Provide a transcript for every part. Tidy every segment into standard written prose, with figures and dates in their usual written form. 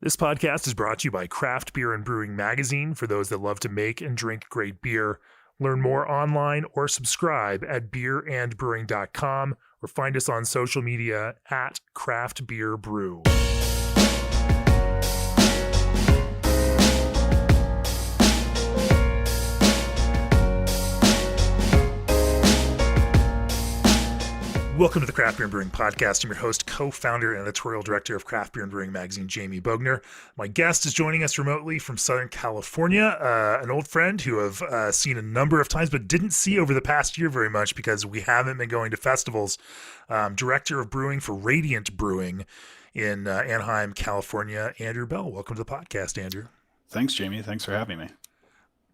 This podcast is brought to you by Craft Beer and Brewing Magazine for those that love to make and drink great beer. Learn more online or subscribe at beerandbrewing.com or find us on social media at Craft Beer Brew. Welcome to the Craft Beer and Brewing Podcast. I'm your host, co-founder, and editorial director of Craft Beer and Brewing Magazine, Jamie Bogner. My guest is joining us remotely from Southern California, an old friend who I've seen a number of times, but didn't see over the past year very much because we haven't been going to festivals. Director of Brewing for Radiant Brewing in Anaheim, California, Andrew Bell. Welcome to the podcast, Andrew. Thanks, Jamie. Thanks for having me.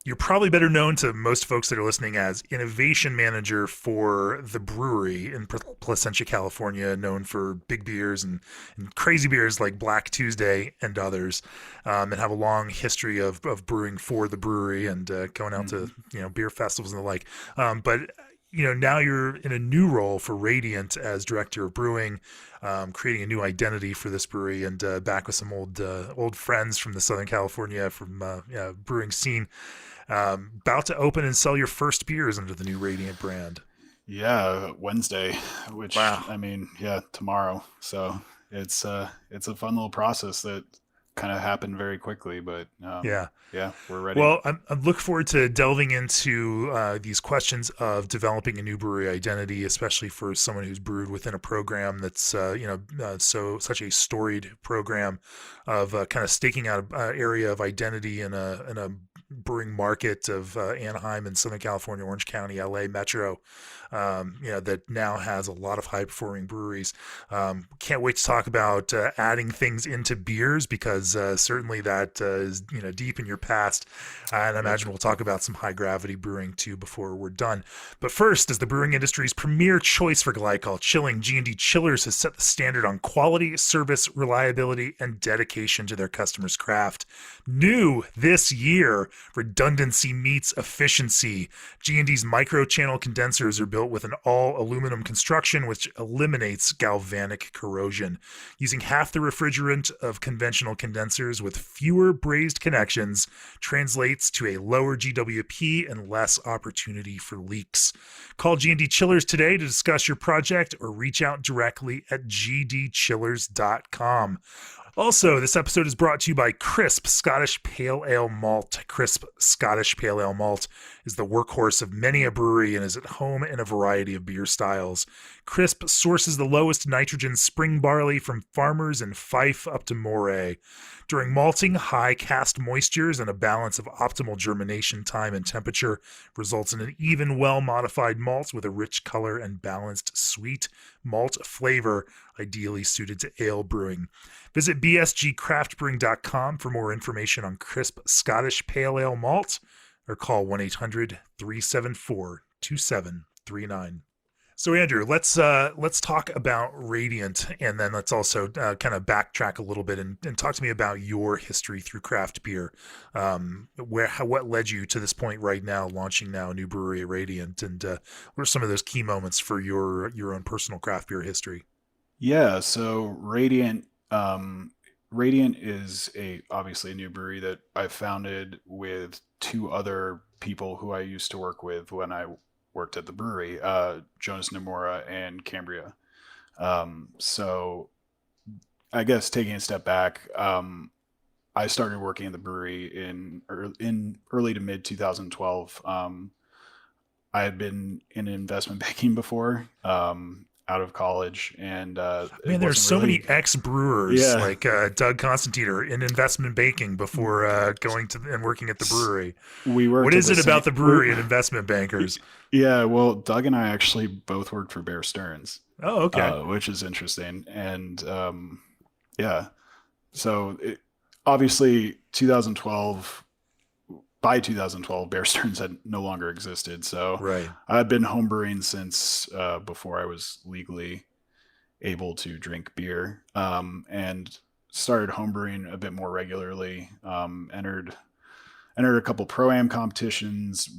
You're probably better known to most folks that are listening as innovation manager for the Bruery in Placentia, California, known for big beers and crazy beers like Black Tuesday and others, and have a long history of brewing for the Bruery and going out to beer festivals and the like. But now you're in a new role for Radiant as director of brewing, creating a new identity for this brewery, and back with some old friends from the Southern California brewing scene. About to open and sell your first beers under the new Radiant brand. Yeah, Wednesday, which wow. Tomorrow. So it's a fun little process that kind of happened very quickly, but we're ready. Well, I'm looking forward to delving into these questions of developing a new brewery identity, especially for someone who's brewed within a program that's such a storied program of kind of staking out an area of identity in a brewing market of Anaheim and Southern California, Orange County, LA Metro, that now has a lot of high performing breweries. Can't wait to talk about adding things into beers because certainly that is deep in your past. And I imagine we'll talk about some high gravity brewing too before we're done. But first, as the brewing industry's premier choice for glycol chilling, G&D Chillers has set the standard on quality, service, reliability, and dedication to their customers' craft. New this year, redundancy meets efficiency. G&D's micro-channel condensers are built with an all-aluminum construction which eliminates galvanic corrosion. Using half the refrigerant of conventional condensers with fewer brazed connections translates to a lower GWP and less opportunity for leaks. Call G&D Chillers today to discuss your project or reach out directly at gdchillers.com. Also, this episode is brought to you by Crisp Scottish Pale Ale Malt. Crisp Scottish Pale Ale Malt is the workhorse of many a brewery and is at home in a variety of beer styles. Crisp sources the lowest nitrogen spring barley from farmers in Fife up to Moray. During malting, high cast moistures and a balance of optimal germination time and temperature results in an even, well-modified malt with a rich color and balanced sweet malt flavor, ideally suited to ale brewing. Visit bsgcraftbrewing.com for more information on Crisp Scottish Pale Ale Malt or call 1-800-374-2739. So Andrew, let's talk about Radiant, and then let's also kind of backtrack a little bit and talk to me about your history through craft beer. What led you to this point right now, launching now a new brewery at Radiant, and what are some of those key moments for your own personal craft beer history? Yeah, so Radiant is obviously a new brewery that I founded with two other people who I used to work with when I worked at the brewery, Jonas Nomura and Cambria. So I guess taking a step back, I started working at the brewery in early to mid 2012. I had been in investment banking before, out of college, and there's so many ex-brewers like Doug Constantine in investment banking before going to and working at the brewery. What is it about the brewery and investment bankers? Yeah, well, Doug and I actually both worked for Bear Stearns. Oh, okay. Which is interesting, and so obviously 2012. By 2012, Bear Stearns had no longer existed. So right. I'd been homebrewing since before I was legally able to drink beer, and started homebrewing a bit more regularly. Entered a couple Pro-Am competitions,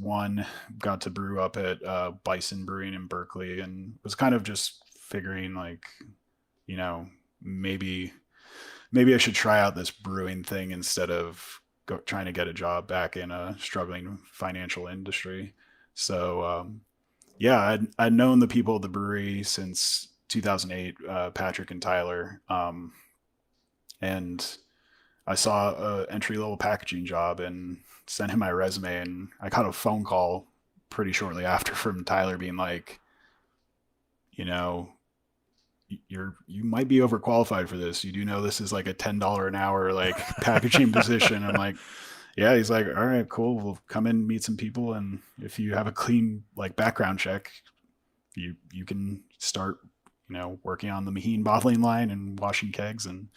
got to brew up at Bison Brewing in Berkeley, and was kind of just figuring maybe maybe I should try out this brewing thing instead of trying to get a job back in a struggling financial industry. So yeah, I'd known the people at the brewery since 2008, Patrick and Tyler, and I saw a entry level packaging job and sent him my resume, and I got a phone call pretty shortly after from Tyler being like, you know, you might be overqualified for this. You do know this is like a $10 an hour like packaging position. I'm like, yeah. He's like, all right, cool. We'll come in, meet some people, and if you have a clean like background check, you can start, working on the Maheen bottling line and washing kegs. And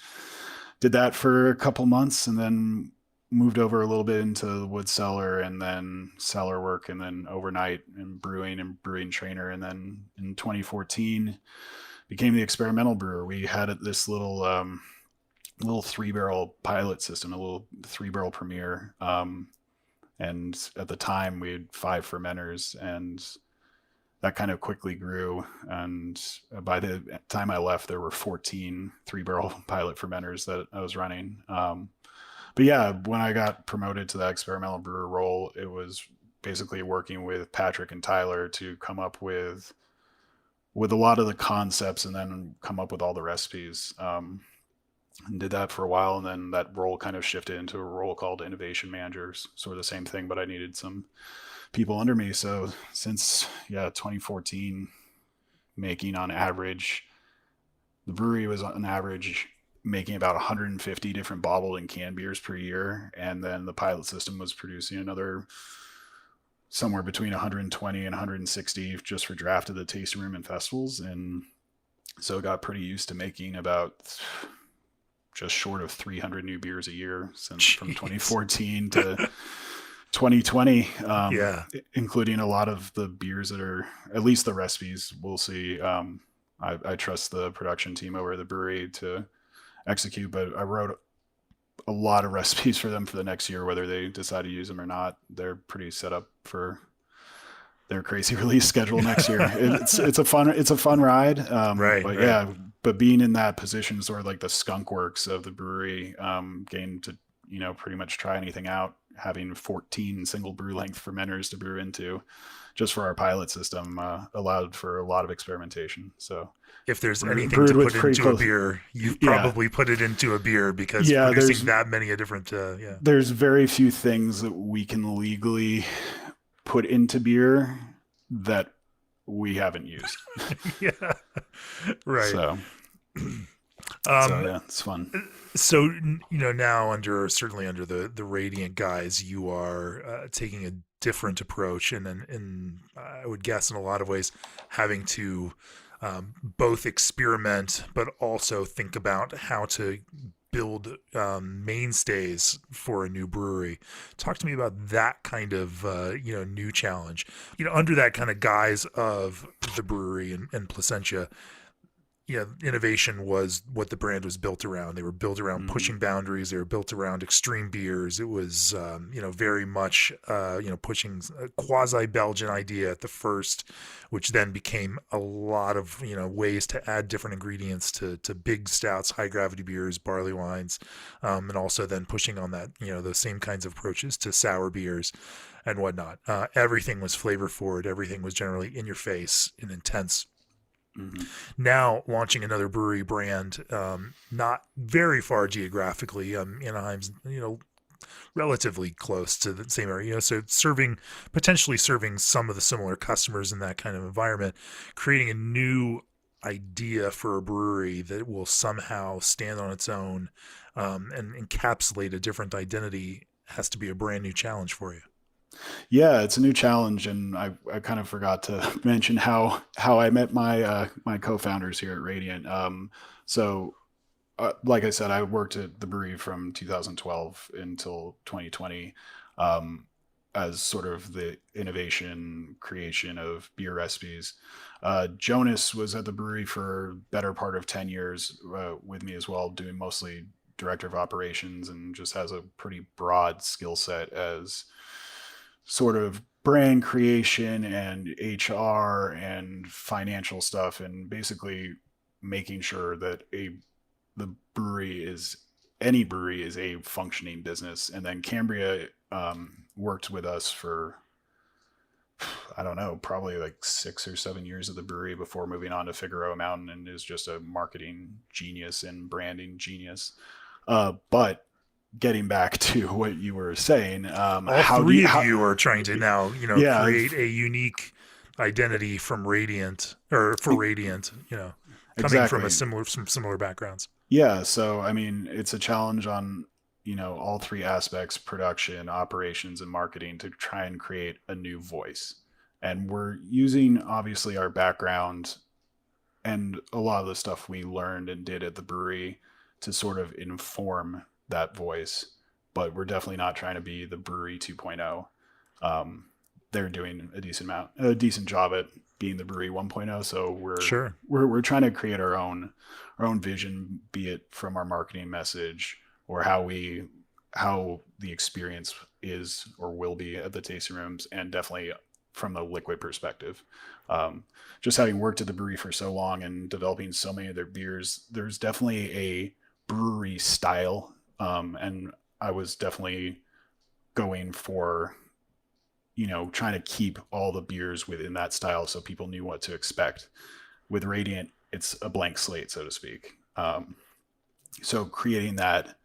did that for a couple months, and then moved over a little bit into the wood cellar, and then cellar work, and then overnight and brewing trainer. And then in 2014 became the experimental brewer. We had this little 3-barrel pilot system, a little 3-barrel premiere. And at the time we had 5 fermenters, and that kind of quickly grew. And by the time I left, there were 14 3-barrel pilot fermenters that I was running. But yeah, when I got promoted to that experimental brewer role, it was basically working with Patrick and Tyler to come up with a lot of the concepts and then come up with all the recipes. And did that for a while, and then that role kind of shifted into a role called innovation managers, sort of the same thing, but I needed some people under me. So since 2014, making on average, the brewery was on average making about 150 different bottled and canned beers per year, and then the pilot system was producing another somewhere between 120 and 160 just for draft at the tasting room and festivals. And so it got pretty used to making about just short of 300 new beers a year from 2014 to 2020, including a lot of the beers that are, at least the recipes, we'll see. I trust the production team over at the brewery to execute, but I wrote a lot of recipes for them for the next year, whether they decide to use them or not. They're pretty set up for their crazy release schedule next year. It's a fun ride. Right. But being in that position, sort of like the skunk works of the brewery, getting to, pretty much try anything out, having 14 single brew length fermenters to brew into just for our pilot system, allowed for a lot of experimentation. So if there's anything to put into a beer, you've probably put it into a beer, because producing that many different, there's very few things that we can legally put into beer that we haven't used. Yeah. Right. So it's fun. So, now certainly under the Radiant guys, you are taking a different approach, and I would guess in a lot of ways having to both experiment, but also think about how to build mainstays for a new brewery. Talk to me about that kind of new challenge. Under that kind of guise of the brewery and Placentia, innovation was what the brand was built around. They were built around pushing boundaries. They were built around extreme beers. It was, very much, pushing a quasi-Belgian idea at the first, which then became a lot of, ways to add different ingredients to big stouts, high gravity beers, barley wines, and also then pushing on that, those same kinds of approaches to sour beers and whatnot. Everything was flavor forward. Everything was generally in your face and intense. Mm-hmm. Now launching another brewery brand, not very far geographically. Anaheim's, relatively close to the same area. So potentially serving some of the similar customers in that kind of environment, creating a new idea for a brewery that will somehow stand on its own, and encapsulate a different identity has to be a brand new challenge for you. Yeah, it's a new challenge, and I kind of forgot to mention how I met my my co-founders here at Radiant. Like I said, I worked at the brewery from 2012 until 2020, as sort of the innovation creation of beer recipes. Jonas was at the brewery for better part of 10 years with me as well, doing mostly director of operations, and just has a pretty broad skill set as sort of brand creation and HR and financial stuff, and basically making sure that the brewery is any brewery is a functioning business. And then Cambria worked with us for, I don't know, probably like 6 or 7 years of the brewery before moving on to Figueroa Mountain, and is just a marketing genius and branding genius. But getting back to what you were saying, All how do you, three of how, you are trying to now, yeah, create a unique identity from Radiant or for Radiant, coming from exactly. some similar backgrounds. Yeah. So, I mean, it's a challenge on, all three aspects: production, operations, and marketing, to try and create a new voice. And we're using obviously our background and a lot of the stuff we learned and did at the brewery to sort of inform that voice. But we're definitely not trying to be the brewery 2.0. Um, they're doing a decent job at being the brewery 1.0. So Sure. we're trying to create our own vision, be it from our marketing message or how the experience is or will be at the tasting rooms, and definitely from the liquid perspective. Um, just having worked at the brewery for so long and developing so many of their beers, there's definitely a brewery style, and I was definitely going for trying to keep all the beers within that style so people knew what to expect. With Radiant, it's a blank slate, so to speak. So creating that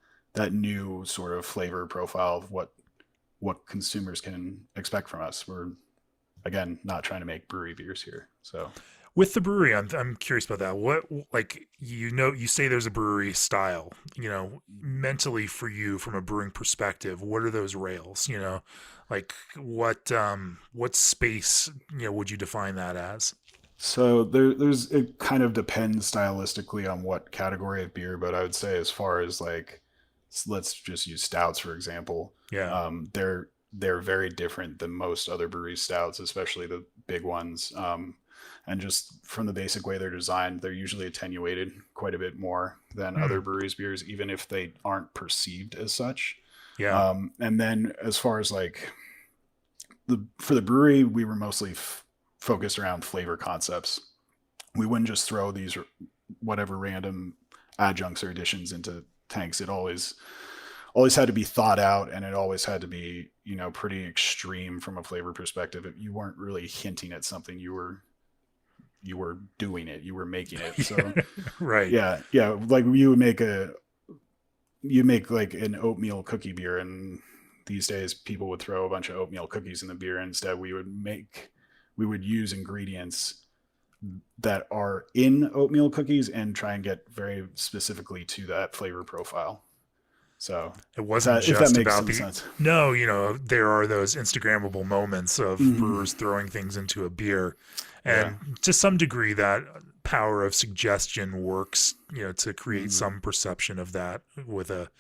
new sort of flavor profile of what consumers can expect from us. We're again not trying to make brewery beers here. So With the brewery, I'm curious about that. What, like, you say there's a brewery style, mentally for you from a brewing perspective, what are those rails? Like what space, would you define that as? there's it kind of depends stylistically on what category of beer, but I would say as far as like, let's just use stouts for example. Yeah. They're very different than most other brewery stouts, especially the big ones. And just from the basic way they're designed, they're usually attenuated quite a bit more than other Mm, breweries beers, even if they aren't perceived as such. yeah. And then as far as like for the brewery, we were mostly focused around flavor concepts. We wouldn't just throw these whatever random adjuncts or additions into tanks. It always had to be thought out, and it always had to be pretty extreme from a flavor perspective. You weren't really hinting at something, you were doing it, you were making it. So Right. yeah, like you make like an oatmeal cookie beer, and these days people would throw a bunch of oatmeal cookies in the beer. Instead, we would use ingredients that are in oatmeal cookies and try and get very specifically to that flavor profile. So It if wasn't that just makes about some the, sense. no, there are those Instagrammable moments of Mm-hmm. brewers throwing things into a beer. Yeah. And to some degree, that power of suggestion works, to create Mm-hmm. some perception of that with a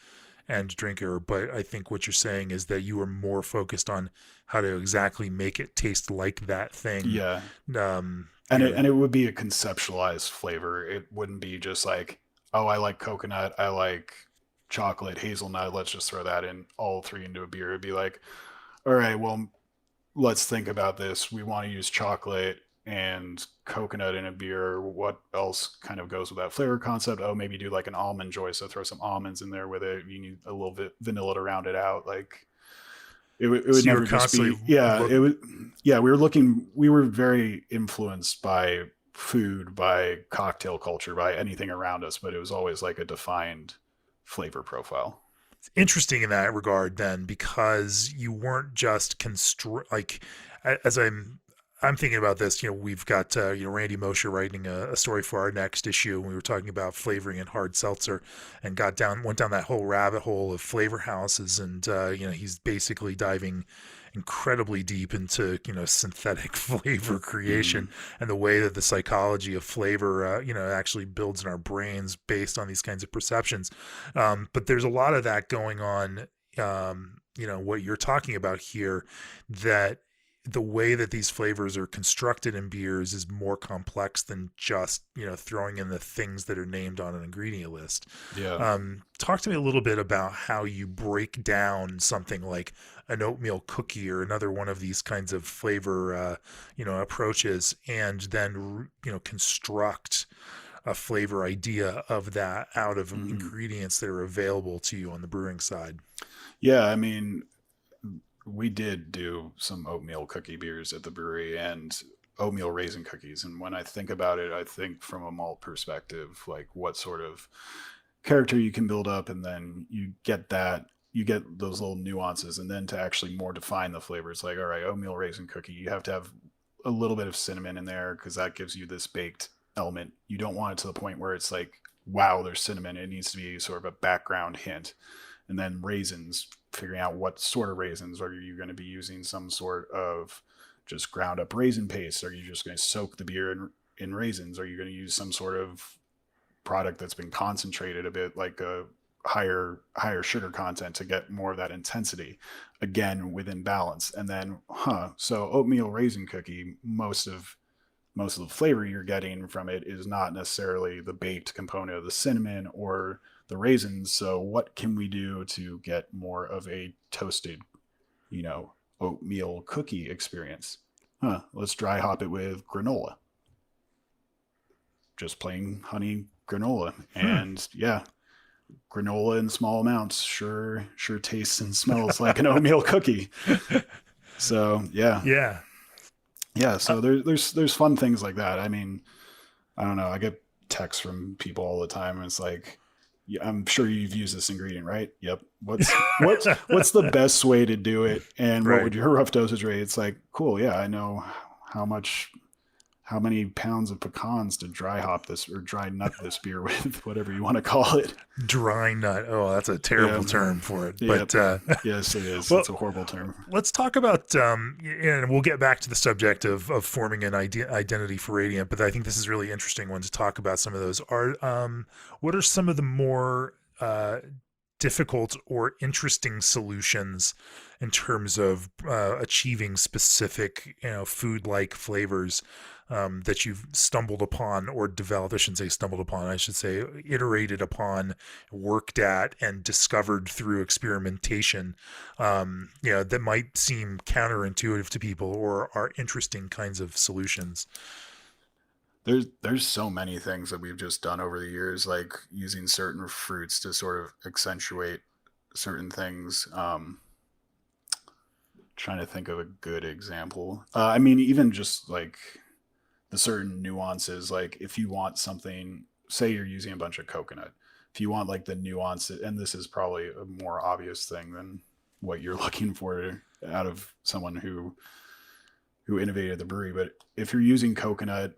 end drinker. But I think what you're saying is that you were more focused on how to exactly make it taste like that thing. Yeah. Um, you And know, it would be a conceptualized flavor. It wouldn't be just like, oh, I like coconut, I like chocolate, hazelnut. Let's just throw that in all three into a beer. It'd be like, all right, well, let's think about this. We want to use chocolate and coconut in a beer. What else kind of goes with that flavor concept? Oh, maybe do like an almond joy. So throw some almonds in there with it. You need a little bit vanilla to round it out. Like it would so you were never just constantly be, yeah, look. it would, yeah, we were very influenced by food, by cocktail culture, by anything around us, but it was always like a defined flavor profile. Interesting in that regard then, because you weren't just like, as I'm thinking about this, we've got Randy Mosher writing a story for our next issue, and we were talking about flavoring and hard seltzer, and went down that whole rabbit hole of flavor houses, and he's basically diving incredibly deep into synthetic flavor Mm-hmm. creation and the way that the psychology of flavor actually builds in our brains based on these kinds of perceptions. But there's a lot of that going on. What you're talking about here, that the way that these flavors are constructed in beers is more complex than just throwing in the things that are named on an ingredient list. Yeah. Talk to me a little bit about how you break down something like an oatmeal cookie or another one of these kinds of flavor approaches, and then construct a flavor idea of that out of Hmm. ingredients that are available to you on the brewing side. Yeah, I mean, we did do some oatmeal cookie beers at the brewery and oatmeal raisin cookies. And when I think about it, I think from a malt perspective, like what sort of character you can build up, and then you get those little nuances, and then to actually more define the flavors, like all right, oatmeal raisin cookie, you have to have a little bit of cinnamon in there because that gives you this baked element. You don't want it to the point where it's like, wow, there's cinnamon. It needs to be sort of a background hint. And then raisins, figuring out what sort of raisins. Are you going to be using some sort of just ground up raisin paste? Are you just going to soak the beer in raisins? Are you going to use some sort of product that's been concentrated a bit, like a higher sugar content, to get more of that intensity, again within balance? And then so oatmeal raisin cookie, most of the flavor you're getting from it is not necessarily the baked component of the cinnamon or the raisins. So what can we do to get more of a toasted, oatmeal cookie experience? Let's dry hop it with granola, just plain honey granola. And yeah, granola in small amounts sure tastes and smells like an oatmeal cookie. So yeah, Yeah. yeah. Uh, So there's fun things like that. I mean, I don't know. I get texts from people all the time, and it's like, yeah, I'm sure you've used this ingredient, right? Yep. What's the best way to do it, and what right. would your rough dosage rate? It's like, cool. Yeah, I know how much how many pounds of pecans to dry hop this or dry nut this beer with, whatever you want to call it. Dry nut. Oh, that's a Yeah. terrible term for it. Yep. But Yes, it is. well, It's a horrible term. let's talk about, and we'll get back to the subject of forming an identity for Radiant, but I think this is a really interesting one to talk about. Some of those are, what are some of the more difficult or interesting solutions in terms of achieving specific, food-like flavors that you've stumbled upon or developed? I shouldn't say stumbled upon, I should say iterated upon, worked at, and discovered through experimentation, that might seem counterintuitive to people or are interesting kinds of solutions. There's so many things that we've just done over the years, like using certain fruits to sort of accentuate certain things. Trying to think of a good example. I mean, even just like the certain nuances, like if you want something, say you're using a bunch of coconut, if you want like the nuance, and this is probably a more obvious thing than what you're looking for out of someone who innovated the brewery, but if you're using coconut,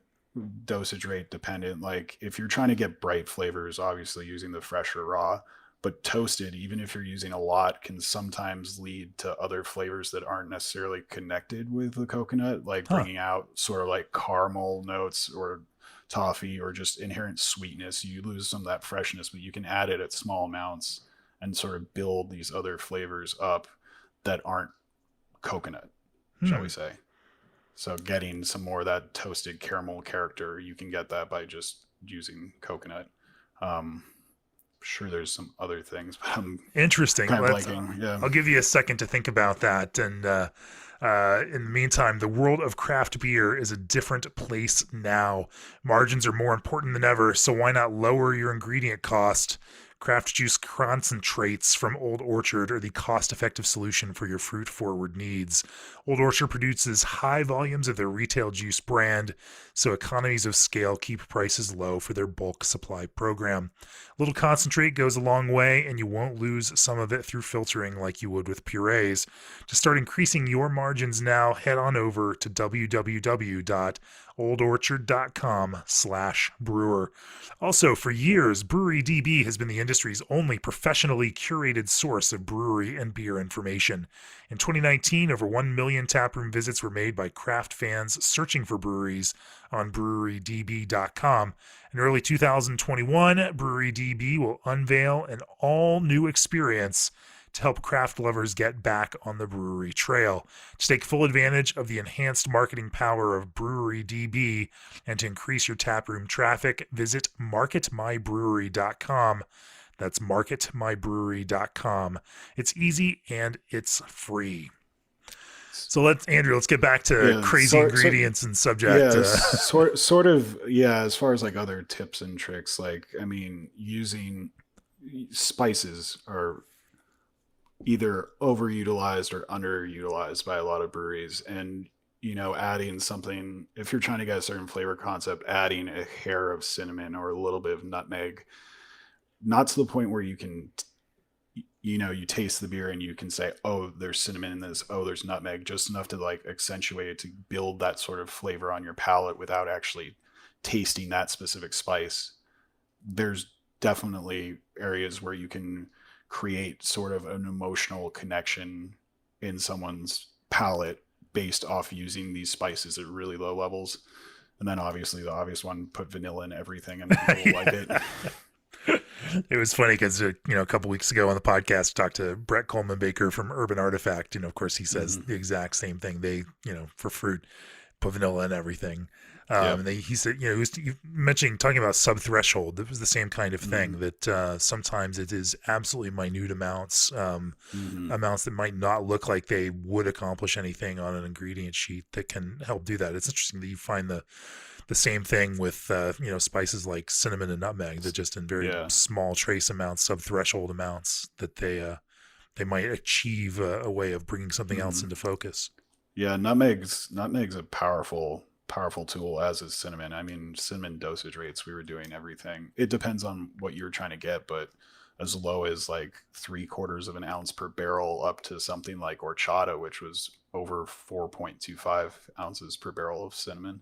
dosage rate dependent, like if you're trying to get bright flavors, obviously using the fresh or raw, but toasted, even if you're using a lot, can sometimes lead to other flavors that aren't necessarily connected with the coconut, like Huh. bringing out sort of like caramel notes or toffee or just inherent sweetness. You lose some of that freshness, but you can add it at small amounts and sort of build these other flavors up that aren't coconut, shall Hmm. we say. So getting some more of that toasted caramel character, you can get that by just using coconut. Sure, there's some other things, but I'm Interesting. kind of Let's. blanking. Yeah. I'll give you a second to think about that. And in the meantime, the world of craft beer is a different place now. Margins are more important than ever, so why not lower your ingredient cost? Craft juice concentrates from Old Orchard are the cost effective solution for your fruit forward needs. Old Orchard produces high volumes of their retail juice brand, so economies of scale keep prices low for their bulk supply program. A little concentrate goes a long way, and you won't lose some of it through filtering like you would with purees. To start increasing your margins now, head on over to www.oldorchard.com/brewer. Also, for years, Brewery DB has been the industry's only professionally curated source of brewery and beer information. In 2019, over 1 million taproom visits were made by craft fans searching for breweries on brewerydb.com. In early 2021, Brewery DB will unveil an all-new experience to help craft lovers get back on the brewery trail. To take full advantage of the enhanced marketing power of Brewery DB and to increase your taproom traffic, visit marketmybrewery.com. That's marketmybrewery.com. It's easy and it's free. So let's get back to Yeah, crazy ingredients and subject. yeah, sort of, yeah. As far as like other tips and tricks, like I mean, using spices are either overutilized or underutilized by a lot of breweries, and adding something, if you're trying to get a certain flavor concept, adding a hair of cinnamon or a little bit of nutmeg, not to the point where you can you taste the beer and you can say, oh, there's cinnamon in this, oh, there's nutmeg, just enough to like accentuate it, to build that sort of flavor on your palate without actually tasting that specific spice. There's definitely areas where you can create sort of an emotional connection in someone's palate based off using these spices at really low levels. And then obviously the obvious one, put vanilla in everything and people will like it. It was funny because a couple weeks ago on the podcast, I talked to Brett Coleman Baker from Urban Artifact. Of course, he says the exact same thing. They, for fruit, put vanilla in everything. Yep. And he said, he was mentioning, talking about sub-threshold. It was the same kind of thing that sometimes it is absolutely minute amounts, amounts that might not look like they would accomplish anything on an ingredient sheet that can help do that. It's interesting that you find the same thing with, spices like cinnamon and nutmeg, that just in very small trace amounts, sub-threshold amounts, that they might achieve a way of bringing something else into focus. Yeah, nutmeg's a powerful tool, as is cinnamon. I mean, cinnamon dosage rates, we were doing everything. It depends on what you're trying to get, but as low as like 3/4 of an ounce per barrel up to something like horchata, which was over 4.25 ounces per barrel of cinnamon.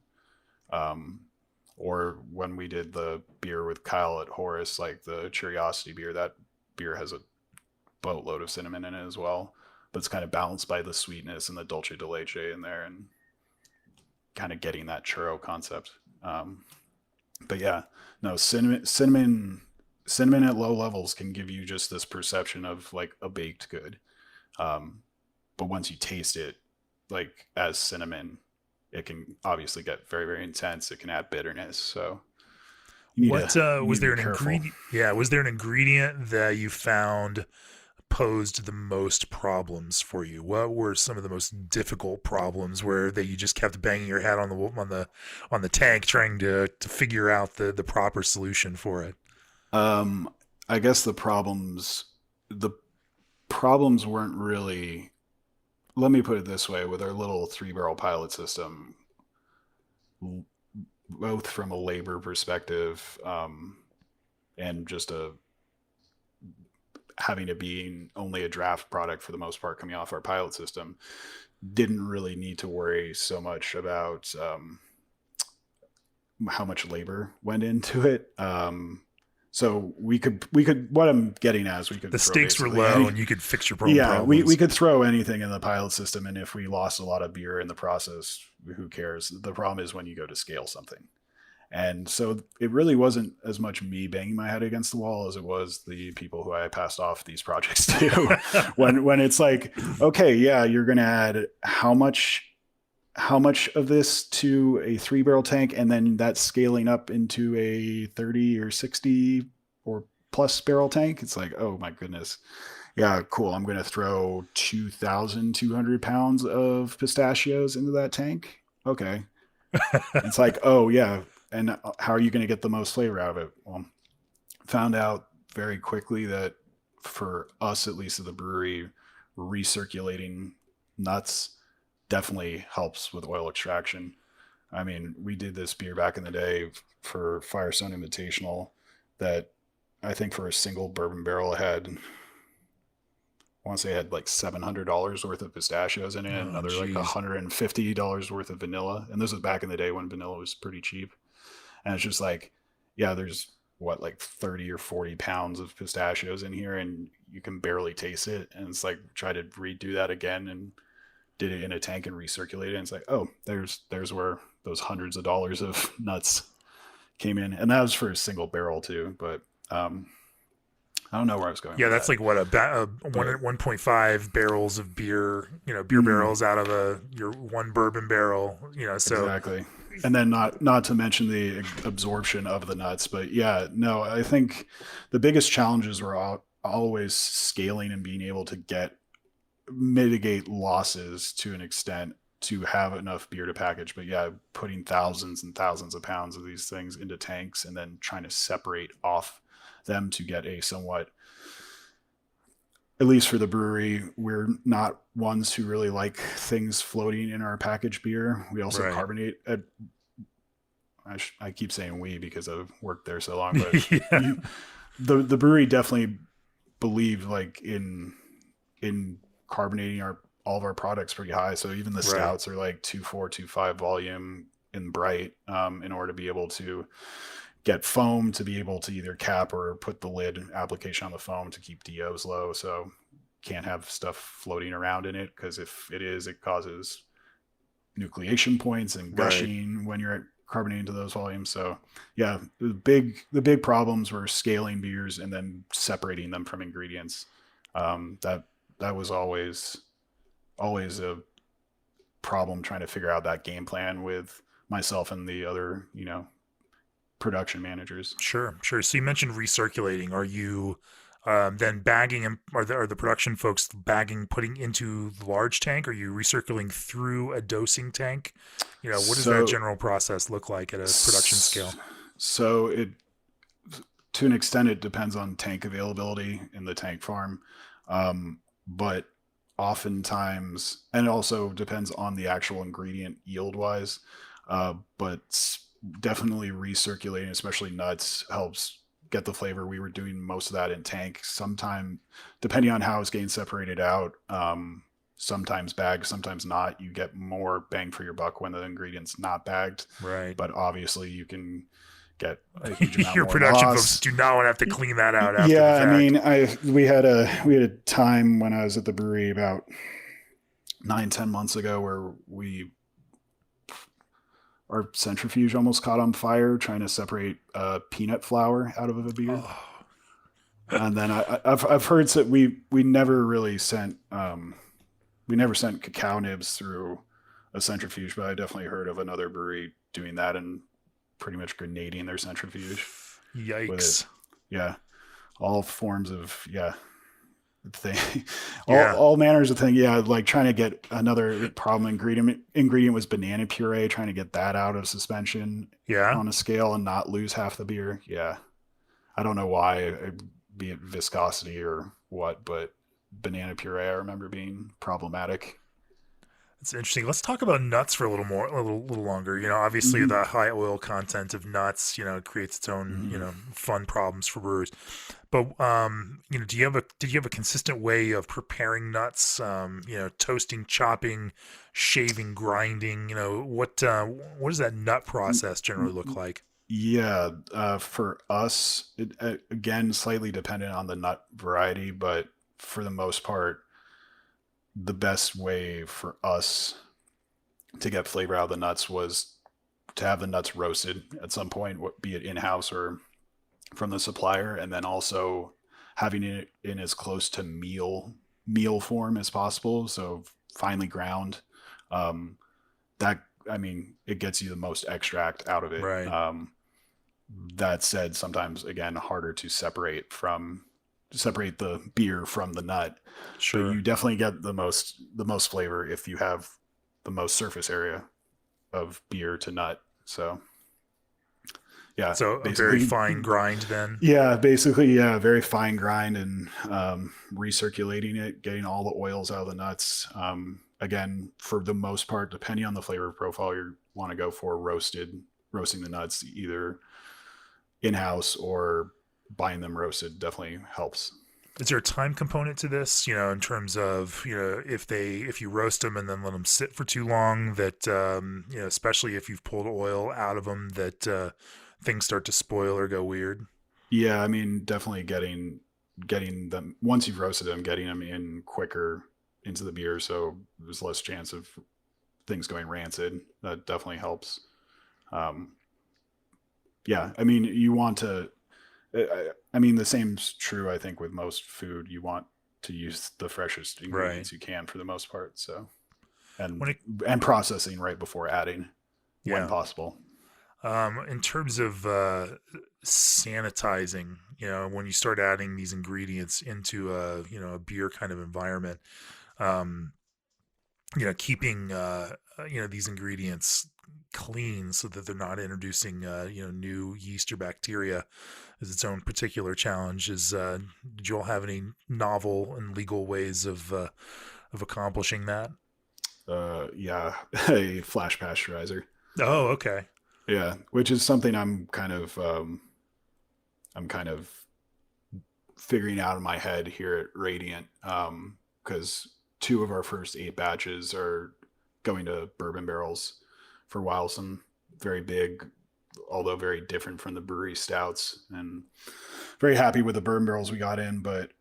Or when we did the beer with Kyle at Horace, like the Curiosity beer, that beer has a boatload of cinnamon in it as well, but it's kind of balanced by the sweetness and the dulce de leche in there, and kind of getting that churro concept. But yeah, no, cinnamon at low levels can give you just this perception of like a baked good. But once you taste it, like as cinnamon, it can obviously get very, very intense. It can add bitterness. So was there an ingredient? Yeah. Was there an ingredient that you found posed the most problems for you? What were some of the most difficult problems where that you just kept banging your head on the tank trying to figure out the proper solution for it? I guess the problems weren't really, let me put it this way, with our little 3-barrel pilot system, both from a labor perspective, and just having it being only a draft product for the most part coming off our pilot system, didn't really need to worry so much about how much labor went into it. So we could, what I'm getting at is we could, the stakes were low and you could fix your problem. Yeah, we could throw anything in the pilot system, and if we lost a lot of beer in the process, who cares? The problem is when you go to scale something. And so it really wasn't as much me banging my head against the wall as it was the people who I passed off these projects to. when it's like, okay, yeah, you're going to add how much of this to a 3-barrel tank, and then that's scaling up into a 30 or 60 or plus barrel tank. It's like, oh my goodness. Yeah, cool. I'm going to throw 2,200 pounds of pistachios into that tank. Okay. It's like, oh yeah. And how are you going to get the most flavor out of it? Well, found out very quickly that for us, at least at the brewery, recirculating nuts definitely helps with oil extraction. I mean, we did this beer back in the day for Firestone Invitational that I think for a single bourbon barrel had, I want to say it had like $700 worth of pistachios in it, another like $150 worth of vanilla. And this was back in the day when vanilla was pretty cheap. And it's just like, yeah, there's like 30 or 40 pounds of pistachios in here and you can barely taste it. And it's like, try to redo that again and did it in a tank and recirculate it. And it's like, oh, there's where those hundreds of dollars of nuts came in. And that was for a single barrel too. But, I don't know where I was going. Yeah, that's like what 1.5 barrels of beer, beer barrels out of your one bourbon barrel, so exactly. And then not to mention the absorption of the nuts, but yeah, no, I think the biggest challenges were always scaling and being able to get mitigate losses to an extent to have enough beer to package. But yeah, putting thousands and thousands of pounds of these things into tanks and then trying to separate off them to get a somewhat, at least for the brewery, we're not ones who really like things floating in our packaged beer. We also Right. carbonate at, I keep saying we because I've worked there so long, but Yeah. you, the brewery definitely believed like in carbonating our all of our products pretty high. So even the Right. stouts are like 2.4, 2.5 volume in bright, in order to be able to get foam to be able to either cap or put the lid application on the foam to keep DOs low. So can't have stuff floating around in it because if it is, it causes nucleation points and Right. gushing when you're carbonating to those volumes. So yeah, the big problems were scaling beers and then separating them from ingredients. That was always a problem trying to figure out that game plan with myself and the other, production managers. Sure. Sure. So you mentioned recirculating. Are you then bagging and are the production folks bagging, putting into the large tank? Are you recirculating through a dosing tank? What does that So, general process look like at a production scale? so it to an extent it depends on tank availability in the tank farm, but oftentimes, and it also depends on the actual ingredient yield wise. But definitely recirculating, especially nuts, helps get the flavor. We were doing most of that in tank. Sometime, depending on how it's getting separated out, sometimes bagged, sometimes not. You get more bang for your buck when the ingredient's not bagged, Right. but obviously you can get a huge amount Your more production folks loss. do not want to have to clean that out after the Yeah, I fact. mean, we had a time when I was at the brewery about 9, 10 months ago where our centrifuge almost caught on fire trying to separate peanut flour out of a beer. Oh. And then I've heard that we never really sent we never sent cacao nibs through a centrifuge, but I definitely heard of another brewery doing that and pretty much grenading their centrifuge with it. Yikes. Yeah, all forms of thing, all Yeah. all manners of thing. Yeah, like trying to get another problem ingredient was banana puree. Trying to get that out of suspension Yeah. on a scale and not lose half the beer. Yeah, I don't know why, be it viscosity or what, but banana puree I remember being problematic. It's interesting. Let's talk about nuts for a little more, a little longer. Obviously Mm-hmm. the high oil content of nuts, creates its own, Mm-hmm. fun problems for brewers. But did you have a consistent way of preparing nuts? Toasting, chopping, shaving, grinding. What does that nut process generally look like? Yeah, for us, again, slightly dependent on the nut variety, but for the most part, the best way for us to get flavor out of the nuts was to have the nuts roasted at some point, be it in house or from the supplier, and then also having it in as close to meal form as possible, so finely ground. Um, that I mean, it gets you the most extract out of it. Right. That said, sometimes again harder to separate the beer from the nut, but you Sure. definitely get the most flavor if you have the most surface area of beer to nut. So yeah, So a very basically, fine grind then. yeah, very fine grind and recirculating it, getting all the oils out of the nuts. Again, for the most part, depending on the flavor profile you want to go for, roasting the nuts either in house or buying them roasted definitely helps. Is there a time component to this? In terms of if you roast them and then let them sit for too long, that especially if you've pulled oil out of them, that things start to spoil or go weird. Yeah, I mean, definitely getting them once you've roasted them, getting them in quicker into the beer, so there's less chance of things going rancid. That definitely helps. Um, yeah, I mean, you want to. I mean, the same's true. I think with most food, you want to use the freshest Right. ingredients you can for the most part. So, and When it and processing right before adding, when Yeah. possible. In terms of sanitizing, when you start adding these ingredients into a beer kind of environment, um, keeping these ingredients clean so that they're not introducing new yeast or bacteria is its own particular challenge. Did you all have any novel and legal ways of accomplishing that? Yeah, a flash pasteurizer. Oh, okay. Yeah, which is something I'm kind of figuring out in my head here at Radiant, because two of our first 8 batches are going to bourbon barrels for a while. Some very big, although very different from the brewery stouts, and very happy with the bourbon barrels we got in. But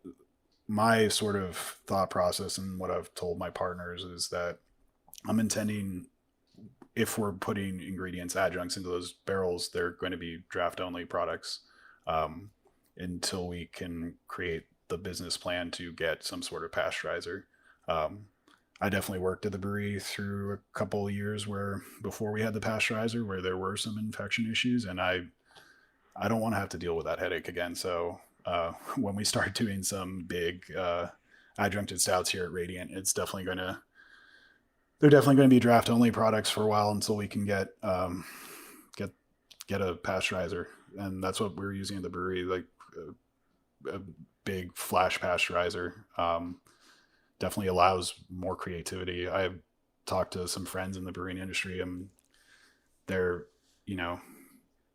my sort of thought process and what I've told my partners is that I'm intending, if we're putting ingredients, adjuncts into those barrels, they're going to be draft only products, until we can create the business plan to get some sort of pasteurizer. I definitely worked at the brewery through a couple of years where before we had the pasteurizer, where there were some infection issues, and I don't want to have to deal with that headache again. So when we start doing some big adjuncted stouts here at Radiant, they're definitely going to be draft only products for a while until we can get a pasteurizer, and that's what we're using at the brewery, like a big flash pasteurizer. Definitely allows more creativity. I've talked to some friends in the brewing industry, and they're you know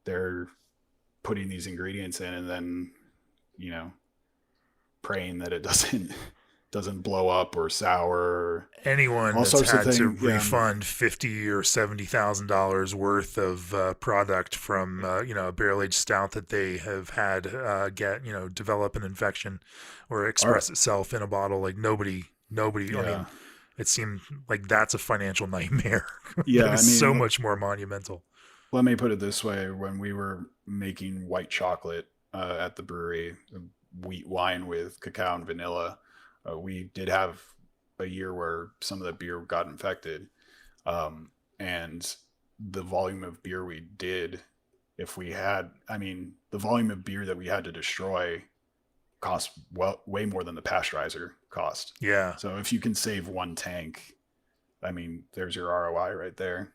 they're putting these ingredients in, and then praying that it doesn't blow up or sour or Anyone all that's sorts of had to things. Yeah. refund $50,000 or $70,000 worth of product from a barrel aged stout that they have had get develop an infection or Our, express itself in a bottle, like nobody. I yeah. mean, it seemed like that's a financial nightmare that Yeah. I is so mean, much more monumental. let me put it this way: when we were making white chocolate at the brewery, wheat wine with cacao and vanilla, we did have a year where some of the beer got infected, and the volume of beer we did, if we had, I mean, the volume of beer that we had to destroy cost way more than the pasteurizer cost. Yeah. So if you can save one tank, I mean, there's your ROI right there.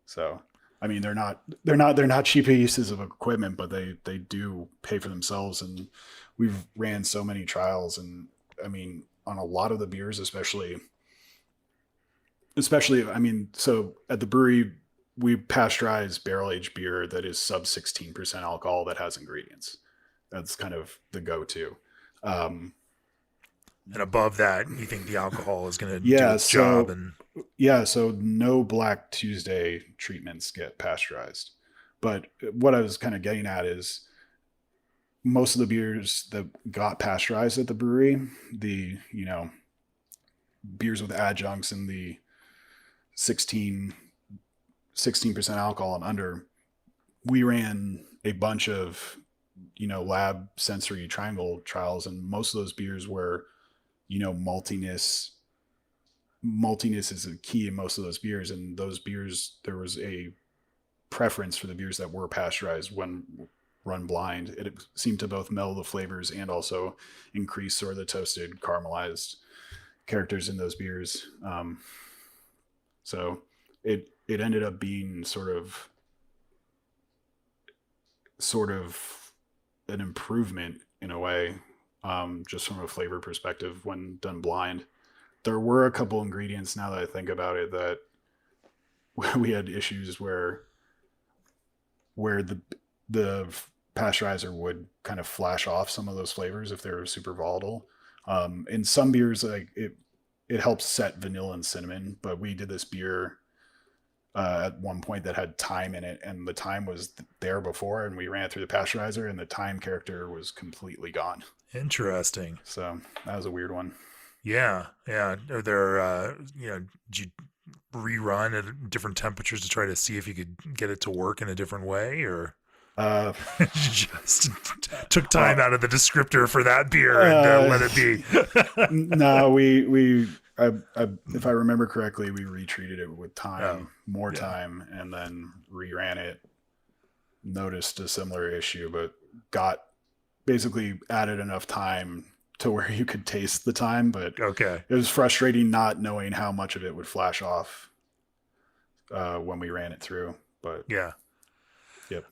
So, I mean, they're not cheap uses of equipment, but they do pay for themselves. And we've ran so many trials, and I mean, on a lot of the beers, especially, I mean, so at the brewery, we pasteurize barrel aged beer that is sub 16% alcohol that has ingredients. That's kind of the go to. Um, And above that, you think the alcohol is going to do yeah, its job? so And so no Black Tuesday treatments get pasteurized. But what I was kind of getting at is most of the beers that got pasteurized at the brewery, the beers with adjuncts and the 16 16% alcohol and under, we ran a bunch of lab sensory triangle trials, and most of those beers were maltiness. Maltiness is a key in most of those beers, and those beers, there was a preference for the beers that were pasteurized when run blind. It seemed to both mellow the flavors and also increase sort of the toasted caramelized characters in those beers. So it ended up being sort of an improvement in a way, just from a flavor perspective when done blind. There were a couple ingredients, now that I think about it, that we had issues where the pasteurizer would kind of flash off some of those flavors if they were super volatile. In some beers, like it helps set vanilla and cinnamon, but we did this beer at one point that had thyme in it, and the thyme was there before, and we ran it through the pasteurizer, and the thyme character was completely gone. interesting. So that was a weird one. Yeah, yeah. Are there, did you rerun at different temperatures to try to see if you could get it to work in a different way, or Uh, you just took time well, out of the descriptor for that beer and uh, let it be? no, if I remember correctly, we retreated it with Oh, more yeah. time, and then reran it. Noticed a similar issue, but got basically added enough time to where you could taste the thyme, but Okay. it was frustrating not knowing how much of it would flash off when we ran it through. But Yeah. yep.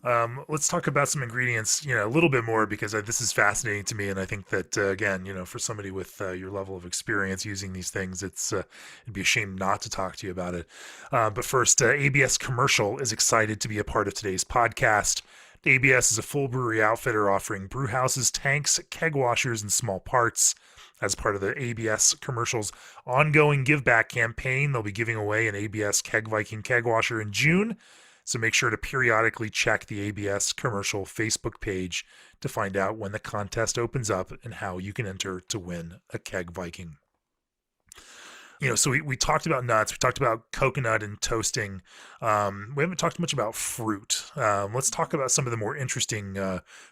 Let's talk about some ingredients, a little bit more because this is fascinating to me, and I think that again, for somebody with your level of experience using these things, it'd be a shame not to talk to you about it. But first, ABS Commercial is excited to be a part of today's podcast. ABS is a full brewery outfitter offering brew houses, tanks, keg washers, and small parts. As part of the ABS Commercial's ongoing give back campaign, they'll be giving away an ABS Keg Viking keg washer in June. So make sure to periodically check the ABS Commercial Facebook page to find out when the contest opens up and how you can enter to win a Keg Viking. So we talked about nuts, we talked about coconut and toasting. We haven't talked much about fruit. Let's talk about some of the more interesting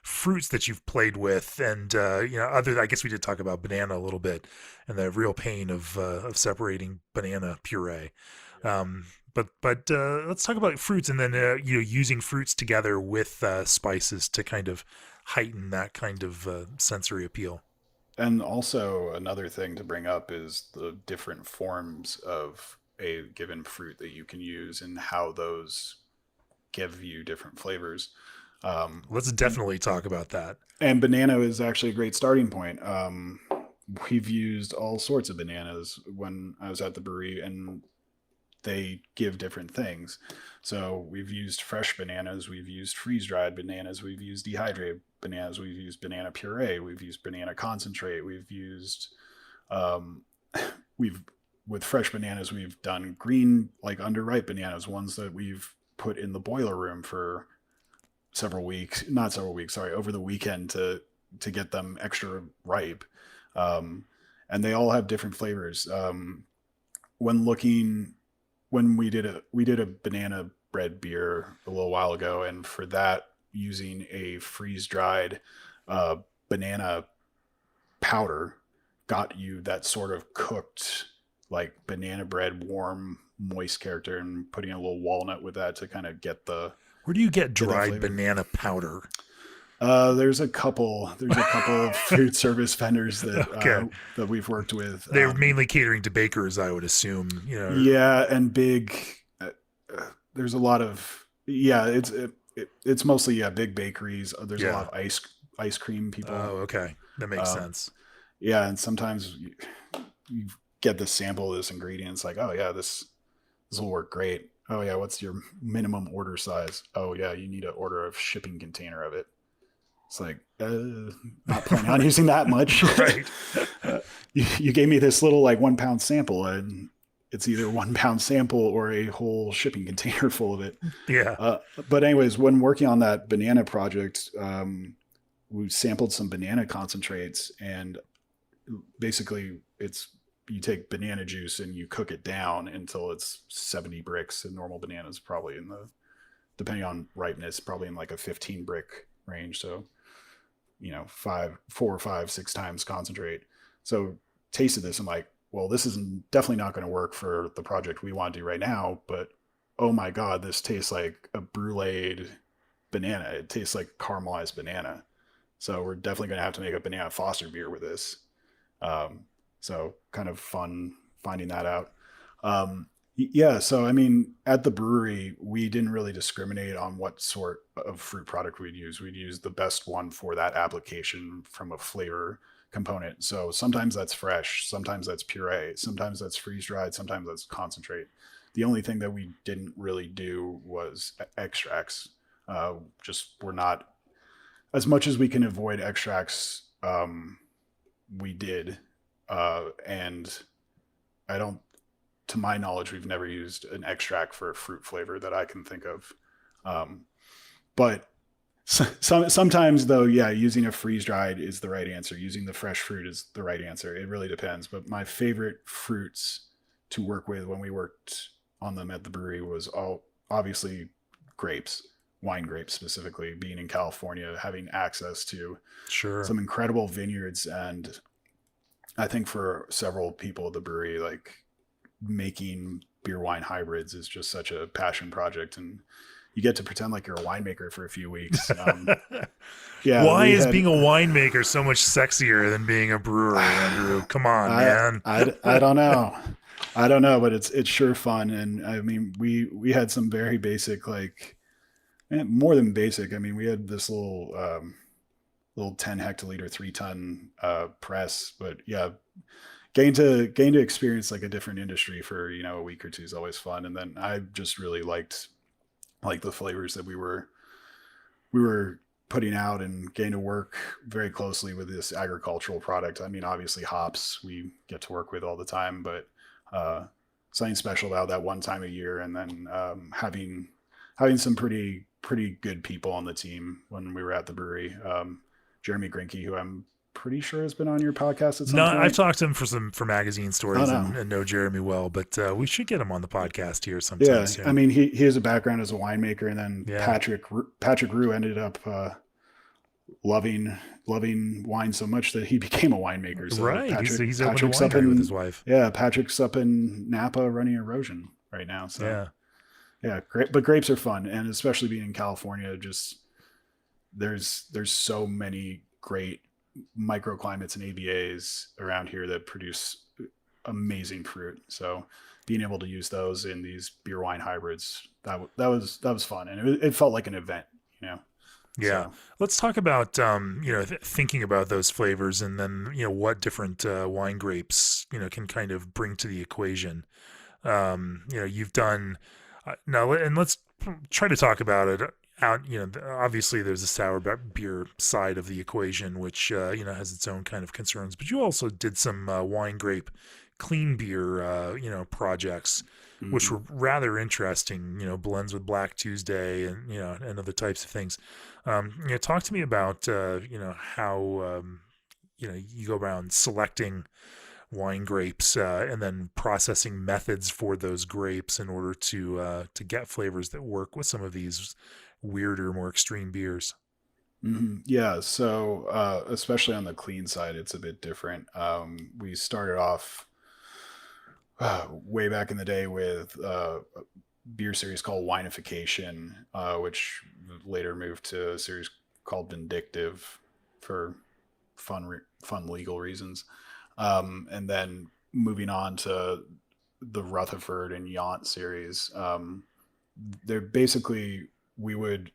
fruits that you've played with, and I guess we did talk about banana a little bit, and the real pain of separating banana puree. But let's talk about fruits, and then using fruits together with spices to kind of heighten that kind of sensory appeal. And also another thing to bring up is the different forms of a given fruit that you can use and how those give you different flavors. Let's definitely talk about that. And banana is actually a great starting point. We've used all sorts of bananas when I was at the brewery, and they give different things. So we've used fresh bananas, we've used freeze-dried bananas, we've used dehydrated bananas, we've used banana puree, we've used banana concentrate, we've used we've with fresh bananas we've done green, like underripe bananas, ones that we've put in the boiler room for over the weekend to get them extra ripe. And they all have different flavors. When looking when we did a banana bread beer a little while ago, and for that, using a freeze dried banana powder got you that sort of cooked like banana bread, warm, moist character, and putting a little walnut with that to kind of get the Where do you get dried banana powder? There's a couple of food service vendors that Okay. that we've worked with. They're mainly catering to bakers, I would assume. Yeah, and big. There's a lot of it's mostly big bakeries. There's a lot of ice cream people. Oh, okay, that makes sense. Yeah, and sometimes you get the sample of this ingredient. It's like, oh yeah, this will work great. Oh yeah, what's your minimum order size? Oh yeah, you need to order a shipping container of it. It's like, not planning on using that much. Right. You gave me this little like 1 pound sample, and it's either 1 pound sample or a whole shipping container full of it. Yeah. But anyways, when working on that banana project, we sampled some banana concentrates, and basically you take banana juice and you cook it down until it's 70 bricks, and normal bananas probably depending on ripeness, probably in like a 15 brick range. So, 4 or 5, 6 times concentrate. So tasted this. I'm like, well, this is definitely not going to work for the project we want to do right now, but oh my God, this tastes like a bruleed banana. It tastes like caramelized banana. So we're definitely going to have to make a banana Foster beer with this. So kind of fun finding that out. Yeah, so I mean, at the brewery, we didn't really discriminate on what sort of fruit product we'd use. We'd use the best one for that application from a flavor component. So sometimes that's fresh, sometimes that's puree, sometimes that's freeze dried, sometimes that's concentrate. The only thing that we didn't really do was extracts. We're not, as much as we can avoid extracts, we did. And I don't, to my knowledge, we've never used an extract for a fruit flavor that I can think of. But sometimes though, yeah, using a freeze dried is the right answer. Using the fresh fruit is the right answer. It really depends. But my favorite fruits to work with when we worked on them at the brewery was obviously grapes, wine grapes specifically, being in California, having access to some incredible vineyards. And I think for several people at the brewery, like making beer wine hybrids is just such a passion project. And you get to pretend like you're a winemaker for a few weeks. Yeah, Why we is had. being a winemaker so much sexier than being a brewer, Andrew? Come on, I man. I don't know. I don't know, but it's sure fun. And I mean, we had some very basic, like, more than basic. I mean, we had this little 10 hectoliter 3 ton press, but yeah, gain to experience like a different industry for a week or two is always fun. And then I just really liked like the flavors that we were putting out, and getting to work very closely with this agricultural product. I mean, obviously hops we get to work with all the time, but uh, something special about that one time a year. And then having some pretty good people on the team when we were at the brewery. Jeremy Grinke, who I'm pretty sure has been on your podcast at some No, I've point. talked to him for magazine Oh stories no. and know Jeremy well, but we should get him on the podcast here sometime Yeah, I soon. mean, he has a background as a winemaker, and then Yeah, Patrick Rue ended up loving wine so much that he became a winemaker. So right. He's opened a Patrick's up winery with his in wife. Patrick's up in Napa running Erosion right now. So Yeah. yeah, great. But grapes are fun, and especially being in California, just there's so many great microclimates and AVAs around here that produce amazing fruit. So being able to use those in these beer wine hybrids, that was fun, and it felt like an event, you know. Yeah. So Let's talk about, thinking about those flavors and then, what different wine grapes, can kind of bring to the equation. You've done now, and let's try to talk about it out. Obviously there's a sour beer side of the equation, which, has its own kind of concerns, but you also did some wine grape clean beer, projects, which mhm. were rather interesting, blends with Black Tuesday and, and other types of things. Talk to me about, how, you go around selecting wine grapes and then processing methods for those grapes in order to get flavors that work with some of these weirder, more extreme beers. Yeah, so especially on the clean side, it's a bit different. We started off way back in the day with a beer series called Winification, which later moved to a series called Vindictive for fun legal reasons. And then moving on to the Rutherford and Yaunt series. They're basically we would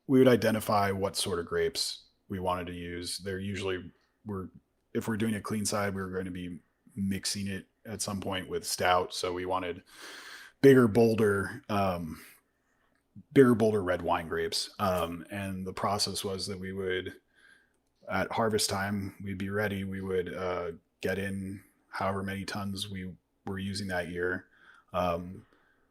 we would identify what sort of grapes we wanted to use. They're usually we're if we're doing a clean side, we were going to be mixing it at some point with stout. So we wanted bigger, bolder, bigger, bolder red wine grapes. And the process was that we would, at harvest time, we'd be ready. We would get in however many tons we were using that year. Um,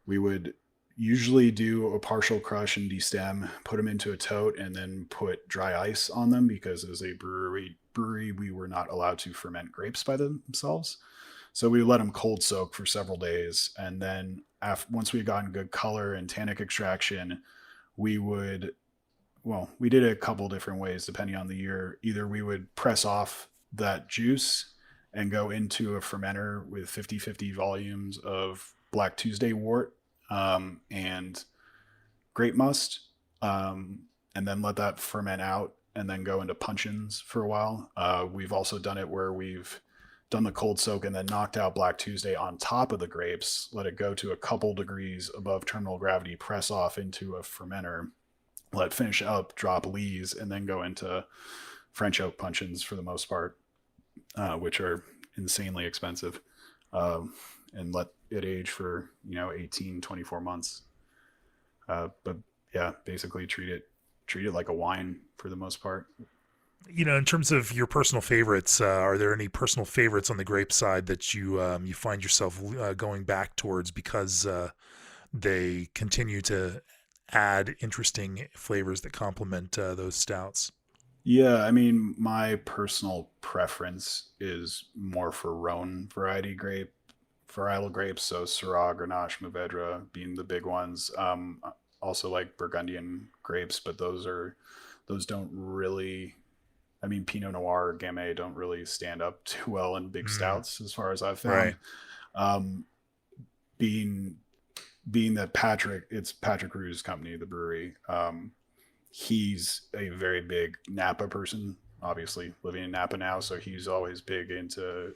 we would usually do a partial crush and destem, put them into a tote, and then put dry ice on them because as a brewery we were not allowed to ferment grapes by themselves. So we let them cold soak for several days, and then once we had gotten good color and tannic extraction, we would we did it a couple different ways depending on the year. Either we would press off that juice and go into a fermenter with 50-50 volumes of Black Tuesday wort and grape must, and then let that ferment out and then go into puncheons for a while. We've also done it where we've done the cold soak and then knocked out Black Tuesday on top of the grapes, let it go to a couple degrees above terminal gravity, press off into a fermenter, let it finish up, drop lees, and then go into French oak puncheons for the most part, which are insanely expensive, and let it age for 18, 24 months. But yeah, basically treat it like a wine for the most part. In terms of your personal favorites, are there any personal favorites on the grape side that you find yourself going back towards because they continue to add interesting flavors that complement those stouts? Yeah, I mean, my personal preference is more for Rhone variety varietal grapes, so Syrah, Grenache, Mourvedre being the big ones. Also like Burgundian grapes, but those don't really. I mean, Pinot Noir, Gamay don't really stand up too well in big Mm, stouts, as far as I've found. right. Um, being being that it's Patrick Rue's company, the brewery. He's a very big Napa person, obviously living in Napa now. So he's always big into,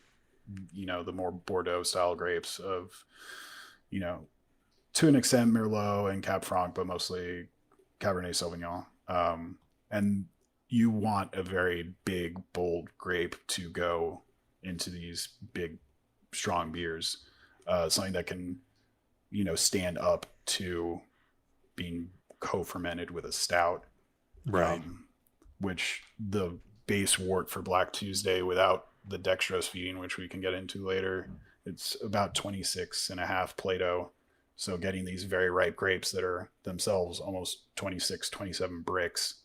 the more Bordeaux style grapes of, to an extent Merlot and Cab Franc, but mostly Cabernet Sauvignon. And you want a very big, bold grape to go into these big, strong beers. Something that can, stand up to being co-fermented with a stout. Right. Which the base wort for Black Tuesday without the dextrose feeding, which we can get into later, it's about 26.5 Plato. So getting these very ripe grapes that are themselves almost 26, 27 bricks.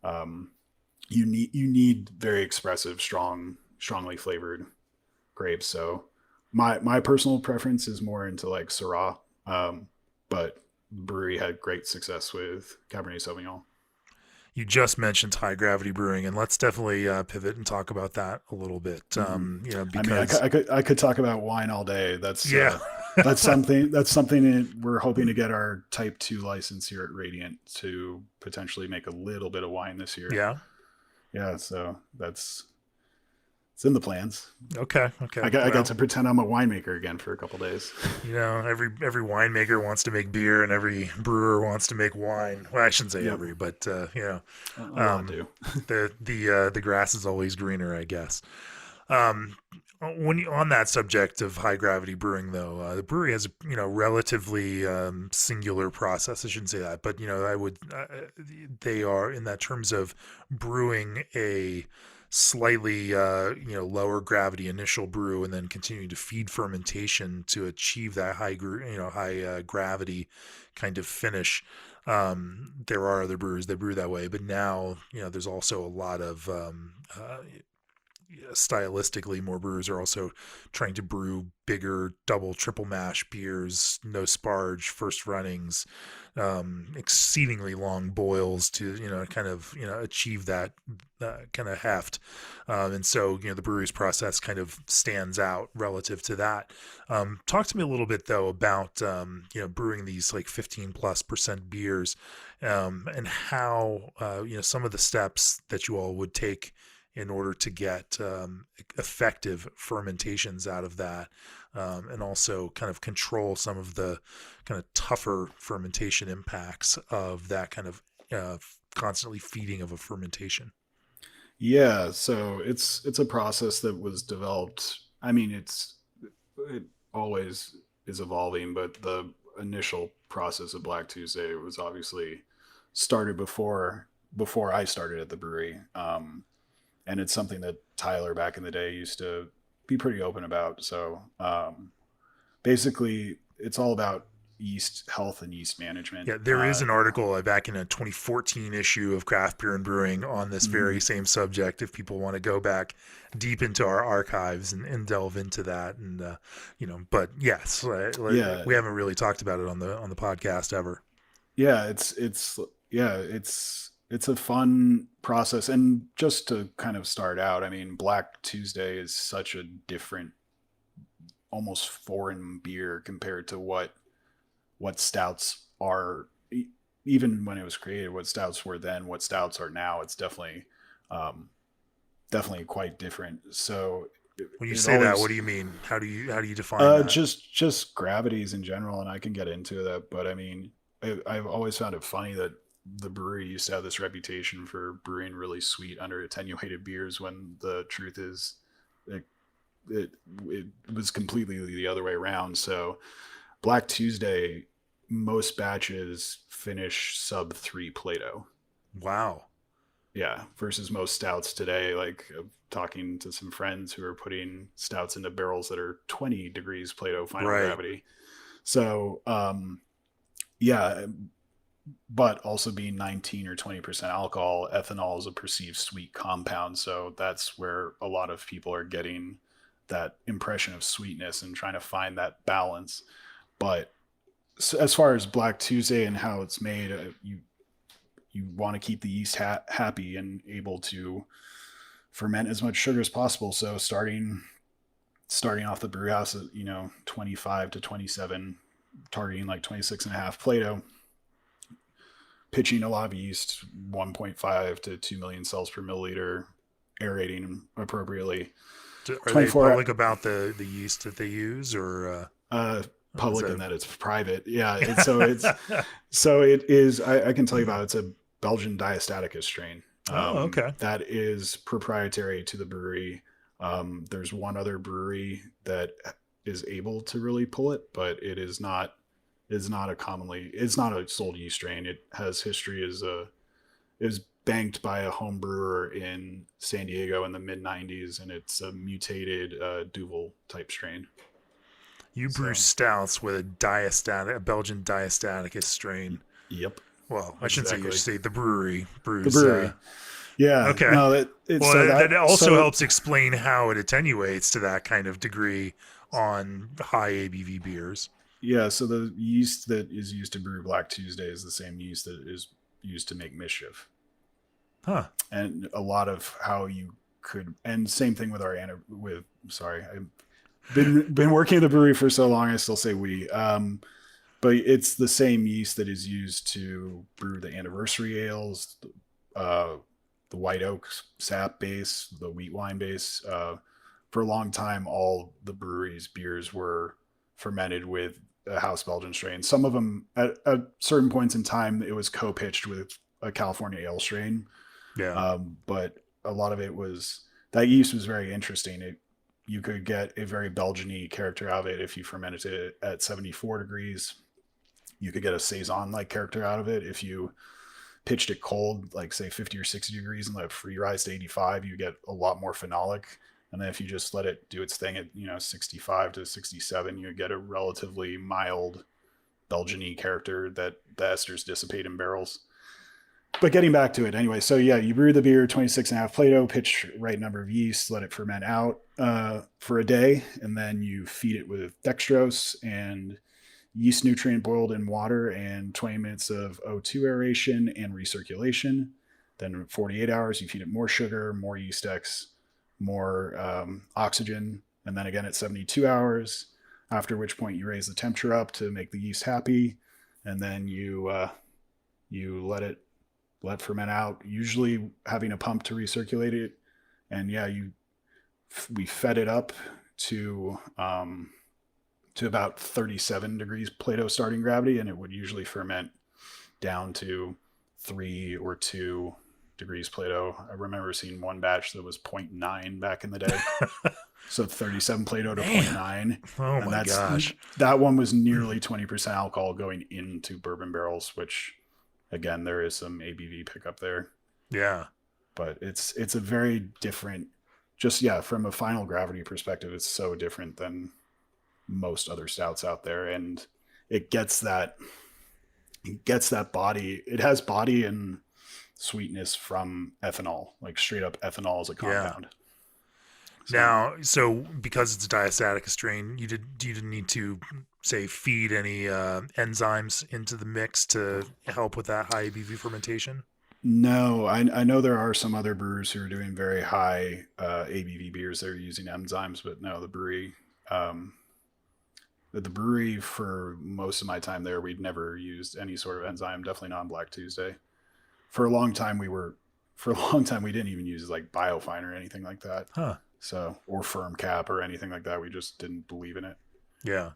You need very expressive, strongly flavored grapes. So my personal preference is more into like Syrah, but the brewery had great success with Cabernet Sauvignon. You just mentioned high gravity brewing, and let's definitely pivot and talk about that a little bit. Because I could talk about wine all day. yeah. That's something that we're hoping to get our Type 2 license here at Radiant to potentially make a little bit of wine this year. Yeah. So it's in the plans. Okay. I got to pretend I'm a winemaker again for a couple days. Every winemaker wants to make beer, and every brewer wants to make wine. Well, I shouldn't say every, but A lot do. the grass is always greener, I guess. On that subject of high gravity brewing, though, the brewery has a relatively singular process. I shouldn't say that, but they are in that terms of brewing a slightly lower gravity initial brew, and then continuing to feed fermentation to achieve that high gravity kind of finish. There are other brewers that brew that way, but now there's also a lot of stylistically, more brewers are also trying to brew bigger double, triple mash beers, no sparge, first runnings, exceedingly long boils to achieve that kind of heft, and so the brewery's process kind of stands out relative to that. Talk to me a little bit though about brewing these like 15+% beers, and how some of the steps that you all would take in order to get effective fermentations out of that, and also kind of control some of the kind of tougher fermentation impacts of that kind of constantly feeding of a fermentation. Yeah, so it's a process that was developed. I mean, it always is evolving, but the initial process of Black Tuesday was obviously started before I started at the brewery. And it's something that Tyler back in the day used to be pretty open about. So basically, it's all about yeast health and yeast management. Yeah, there is an article back in a 2014 issue of Craft Beer and Brewing on this very same subject. If people want to go back deep into our archives and delve into that, and but yes, we haven't really talked about it on the podcast ever. Yeah, it's a fun process. And just to kind of start out, I mean, Black Tuesday is such a different, almost foreign beer compared to what stouts are. Even when it was created, what stouts were then, what stouts are now, it's definitely quite different. So when you say that, what do you mean? How do you define that? Just gravities in general, and I can get into that. But I mean, I've always found it funny that the brewery used to have this reputation for brewing really sweet, under attenuated beers, when the truth is it was completely the other way around. So Black Tuesday, most batches finish sub 3 Plato. Wow. Yeah, versus most stouts today, like talking to some friends who are putting stouts into barrels that are 20 degrees Plato final gravity. So yeah, but also being 19 or 20% alcohol, ethanol is a perceived sweet compound. So that's where a lot of people are getting that impression of sweetness and trying to find that balance. But as far as Black Tuesday and how it's made, you want to keep the yeast happy and able to ferment as much sugar as possible. So starting off the brew house at 25 to 27 targeting like 26.5 Plato, pitching a lot of yeast, 1.5 to 2 million cells per milliliter, aerating them appropriately. Are they public about the yeast that they use, or public in that it's private? Yeah. So it is. I can tell you about it. It's a Belgian diastaticus strain. Okay. That is proprietary to the brewery. There's one other brewery that is able to really pull it, but it is not it's not a sold yeast strain. It has history as it was banked by a home brewer in San Diego in the mid 90s, and it's a mutated Duvel type strain. You brew stouts with a Belgian diastaticus strain. Yep. Well, I shouldn't say you say the brewery brews. The brewery. Yeah. Okay. No, that also helps explain how it attenuates to that kind of degree on high ABV beers. Yeah. So the yeast that is used to brew Black Tuesday is the same yeast that is used to make Mischief. Huh. And a lot of how you could, and same thing with I've been working at the brewery for so long, I still say we. But it's the same yeast that is used to brew the anniversary ales, the white oak sap base, the wheat wine base. For a long time, all the brewery's beers were fermented with a house Belgian strain. Some of them, at certain points in time, it was co-pitched with a California ale strain. Yeah. But a lot of it was, that yeast was very interesting. You could get a very Belgian-y character out of it if you fermented it at 74 degrees. You could get a Saison-like character out of it. If you pitched it cold, like say 50 or 60 degrees, and let it free rise to 85, you get a lot more phenolic. And then if you just let it do its thing at 65 to 67, you get a relatively mild Belgian-y character that the esters dissipate in barrels. But getting back to it anyway, so yeah, you brew the beer 26.5 Plato, pitch right number of yeast, let it ferment out for a day, and then you feed it with dextrose and yeast nutrient boiled in water and 20 minutes of O2 aeration and recirculation. Then 48 hours, you feed it more sugar, more yeast X, more oxygen, and then again at 72 hours, after which point you raise the temperature up to make the yeast happy, and then you let ferment out, usually having a pump to recirculate it. And yeah, we fed it up to about 37 degrees Plato starting gravity, and it would usually ferment down to 3 or 2 degrees Plato. I remember seeing one batch that was 0.9 back in the day. So 37 Plato to 0.9. Oh my gosh. That one was nearly 20% alcohol going into bourbon barrels, which again, there is some ABV pickup there. Yeah. But it's a very different, from a final gravity perspective, it's so different than most other stouts out there. And it gets that body. It has body and sweetness from ethanol, like straight up ethanol as a compound. Yeah. Now, so because it's a diastatic strain, you didn't need to say feed any enzymes into the mix to help with that high ABV fermentation? No, I know there are some other brewers who are doing very high ABV beers that are using enzymes, but no, the brewery for most of my time there, we'd never used any sort of enzyme, definitely not on Black Tuesday. For a long time, we didn't even use like Biofine or anything like that. Huh. So, or firm cap or anything like that. We just didn't believe in it. Yeah.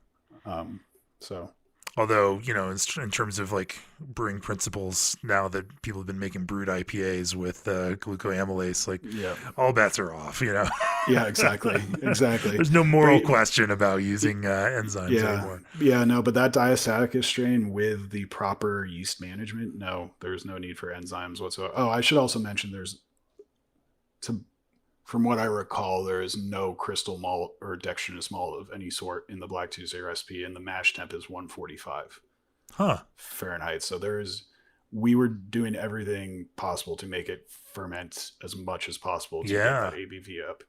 So, although, in terms of like brewing principles, now that people have been making brewed IPAs with glucoamylase, like all bets are off, Yeah, exactly. There's no moral question about using enzymes anymore. Yeah, no, but that diastaticus strain with the proper yeast management, no, there's no need for enzymes whatsoever. Oh, I should also mention from what I recall, there is no crystal malt or dextrinous malt of any sort in the Black Tuesday recipe, and the mash temp is 145 Fahrenheit. So we were doing everything possible to make it ferment as much as possible to get that ABV up.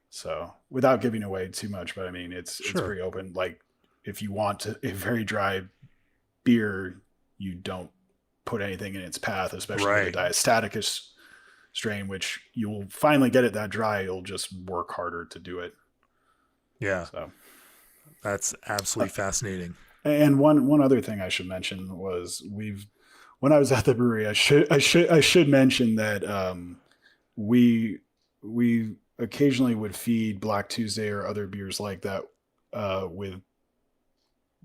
So without giving away too much, but I mean, it's pretty open. Like if you want a very dry beer, you don't put anything in its path, especially with the diastaticus strain, which you'll finally get it that dry. You'll just work harder to do it. Yeah. So that's absolutely fascinating. And one other thing I should mention was when I was at the brewery, I should mention that we we occasionally would feed Black Tuesday or other beers like that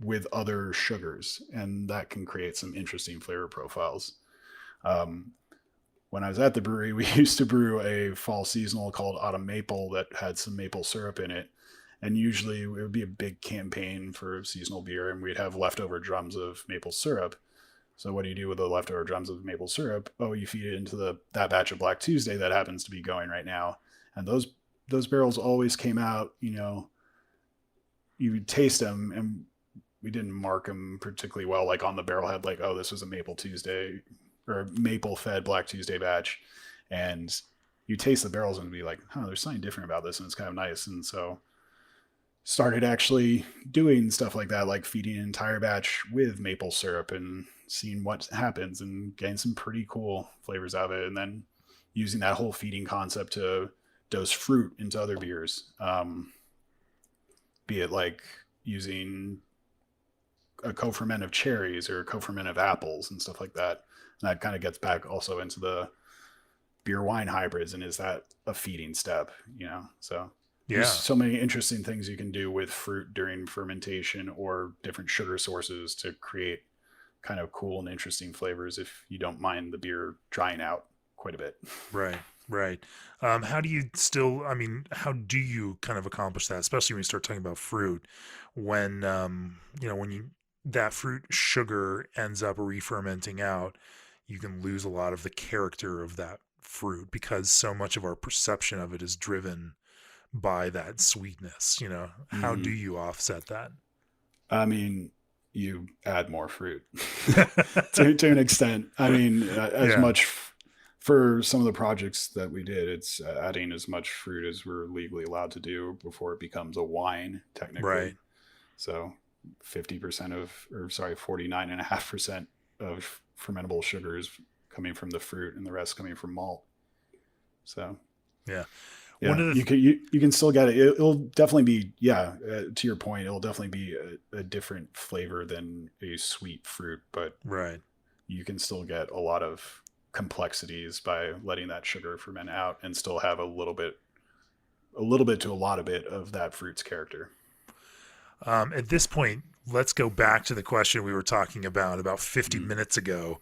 with other sugars, and that can create some interesting flavor profiles. Um, when I was at the brewery, we used to brew a fall seasonal called Autumn Maple that had some maple syrup in it. And usually it would be a big campaign for seasonal beer, and we'd have leftover drums of maple syrup. So what do you do with the leftover drums of maple syrup? Oh, you feed it into that batch of Black Tuesday that happens to be going right now. And those barrels always came out, you would taste them, and we didn't mark them particularly well, like on the barrel head, like, oh, this was a Maple Tuesday or maple fed Black Tuesday batch. And you taste the barrels and be like, oh, there's something different about this, and it's kind of nice. And so started actually doing stuff like that, like feeding an entire batch with maple syrup and seeing what happens and getting some pretty cool flavors out of it. And then using that whole feeding concept to dose fruit into other beers, be it like using a co-ferment of cherries or a co-ferment of apples and stuff like that. And that kind of gets back also into the beer wine hybrids, and is that a feeding step, So there's so many interesting things you can do with fruit during fermentation or different sugar sources to create kind of cool and interesting flavors if you don't mind the beer drying out quite a bit. Right, right. How do you how do you kind of accomplish that, especially when you start talking about fruit, when, when that fruit sugar ends up re-fermenting out, you can lose a lot of the character of that fruit because so much of our perception of it is driven by that sweetness. How do you offset that? I mean, you add more fruit to an extent. I mean, as much for some of the projects that we did, it's adding as much fruit as we're legally allowed to do before it becomes a wine, technically. Right. So 49.5% of fermentable sugars coming from the fruit, and the rest coming from malt. So yeah. Yeah, you can still get it. It'll definitely be, to your point, it'll definitely be a different flavor than a sweet fruit, but right, you can still get a lot of complexities by letting that sugar ferment out and still have a little bit to a lot of it of that fruit's character. At this point, let's go back to the question we were talking about 50 minutes ago.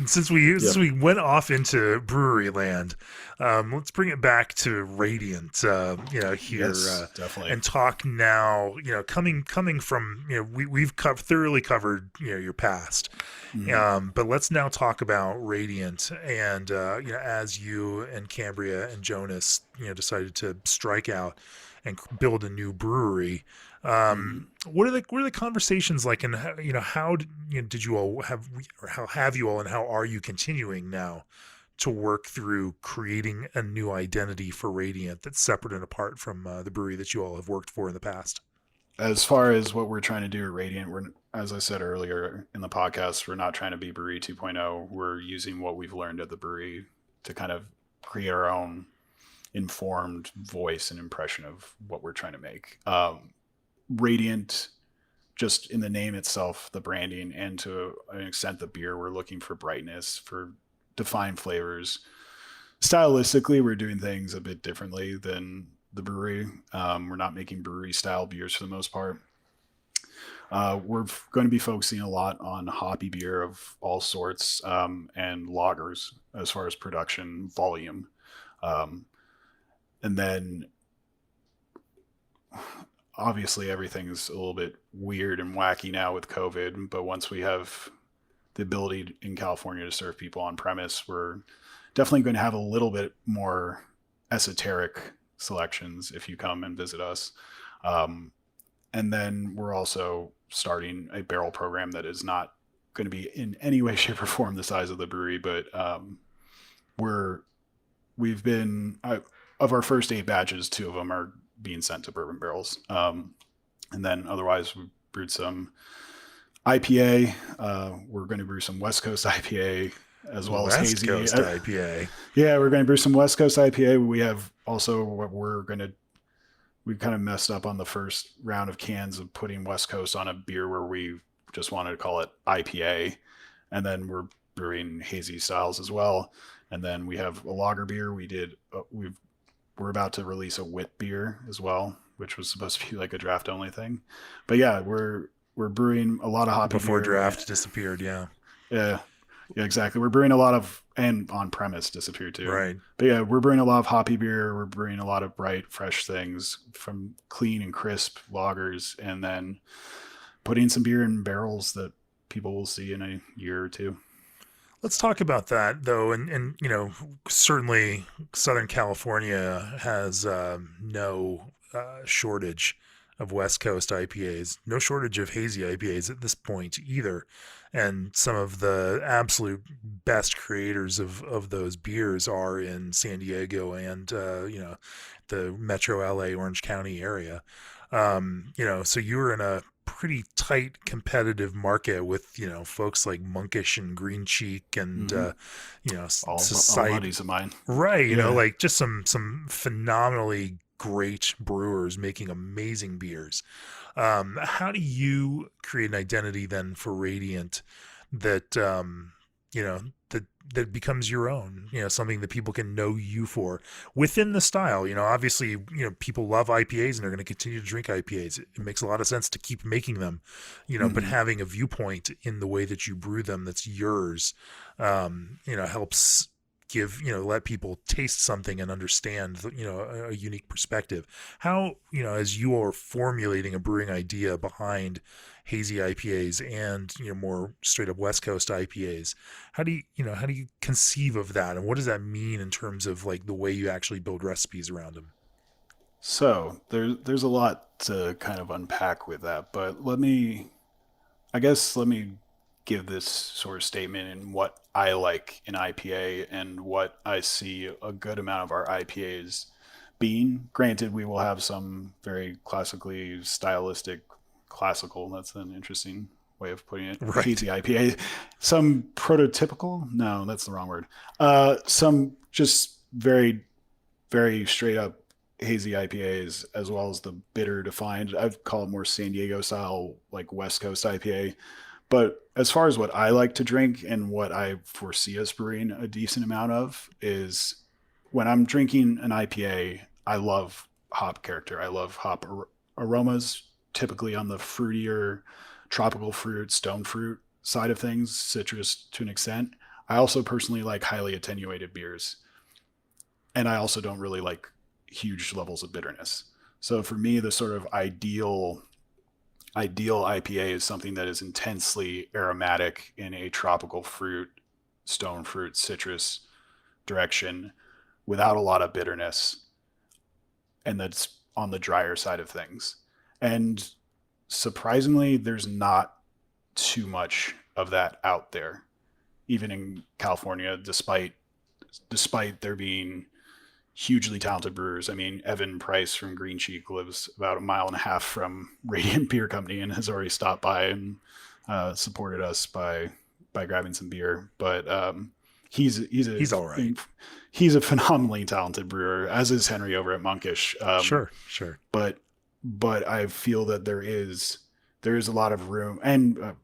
Since we went off into brewery land, let's bring it back to Radiant, here, yes, definitely. and talk now, coming from, we've thoroughly covered, your past. But let's now talk about Radiant and, as you and Cambria and Jonas, decided to strike out and build a new brewery. What are the conversations like, and how did you all have, or how have you all, and how are you continuing now to work through creating a new identity for Radiant that's separate and apart from the brewery that you all have worked for in the past? As far as what we're trying to do at Radiant, as I said earlier in the podcast, we're not trying to be Brewery 2.0. We're using what we've learned at the brewery to kind of create our own informed voice and impression of what we're trying to make. Radiant, just in the name itself, the branding, and to an extent the beer, we're looking for brightness, for defined flavors. Stylistically, we're doing things a bit differently than the brewery. We're not making brewery style beers for the most part. We're going to be focusing a lot on hoppy beer of all sorts, and lagers as far as production volume. And then obviously everything's a little bit weird and wacky now with COVID, but once we have the ability in California to serve people on premise, we're definitely going to have a little bit more esoteric selections if you come and visit us. And then we're also starting a barrel program that is not going to be in any way, shape, or form the size of the brewery, but we've been of our first 8 batches, 2 of them are being sent to bourbon barrels. And then otherwise we brewed some IPA. We're going to brew some West Coast IPA as well as hazy West Coast IPA. Yeah, we're going to brew some West Coast IPA. We have also what we're going to we kind of messed up on the first round of cans of putting West Coast on a beer where we just wanted to call it IPA, and then we're brewing hazy styles as well. And then we have a lager beer. We're about to release a wit beer as well, which was supposed to be like a draft only thing. But yeah, we're brewing a lot of hoppy Before beer. draft disappeared, yeah. Yeah, yeah, exactly. We're brewing a lot of, and on premise disappeared too. Right. But yeah, we're brewing a lot of hoppy beer. We're brewing a lot of bright, fresh things from clean and crisp lagers, and then putting some beer in barrels that people will see in a year or two. Let's talk about that though, and certainly Southern California has no shortage of West Coast IPAs, no shortage of hazy IPAs at this point either, and some of the absolute best creators of those beers are in San Diego and the Metro LA Orange County area. So you're in a pretty tight competitive market with folks like Monkish and Green Cheek and Mm-hmm. All Society, buddies of mine. right? Yeah. Like just some phenomenally great brewers making amazing beers. How do you create an identity then for Radiant that you know that becomes your own, something that people can know you for within the style? Obviously, people love IPAs and they're going to continue to drink IPAs. It makes a lot of sense to keep making them, but Mm-hmm. having a viewpoint in the way that you brew them that's yours, helps give, let people taste something and understand, a unique perspective. How, as you are formulating a brewing idea behind hazy IPAs and, more straight up West Coast IPAs, how do you conceive of that? And what does that mean in terms of like the way you actually build recipes around them? So there's a lot to kind of unpack with that, but let me give this sort of statement in what I like in IPA and what I see a good amount of our IPAs being. Granted, we will have some very classically stylistic, classical, that's an interesting way of putting it, Right. hazy IPA. Some prototypical, no, that's the wrong word. Some just very, very straight up hazy IPAs, as well as the bitter defined. I'd call it more San Diego style, like West Coast IPA. But as far as what I like to drink and what I foresee us brewing a decent amount of is when I'm drinking an IPA, I love hop character. I love hop aromas, typically on the fruitier, tropical fruit, stone fruit side of things, citrus to an extent. I also personally like highly attenuated beers. And I also don't really like huge levels of bitterness. So for me, the sort of ideal IPA is something that is intensely aromatic in a tropical fruit, stone fruit, citrus direction without a lot of bitterness, and that's on the drier side of things. And surprisingly, there's not too much of that out there, even in California, despite there being hugely talented brewers. I mean, Evan Price from Green Cheek lives about a mile and a half from Radiant Beer Company and has already stopped by and supported us by grabbing some beer. But He's all right. he's a phenomenally talented brewer, as is Henry over at Monkish. Sure. Sure. But I feel that there is a lot of room, and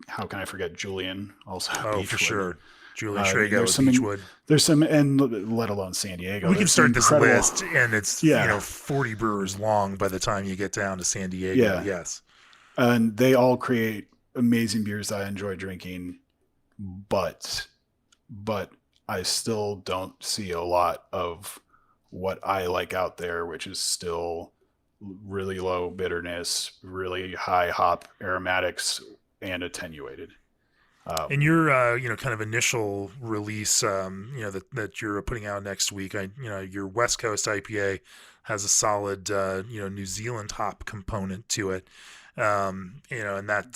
how can I forget Julian, also Oh, for Beechwood. sure. Julian There's Schrago, some Beechwood. there's some, and let alone San Diego. We can There's some start this incredible, list, and it's yeah, 40 brewers long by the time you get down to San Diego. yeah, Yes. and they all create amazing beers that I enjoy drinking, but but I still don't see a lot of what I like out there, which is still really low bitterness, really high hop aromatics, and attenuated. And Um, your kind of initial release, that you're putting out next week, your West Coast IPA has a solid New Zealand hop component to it. And that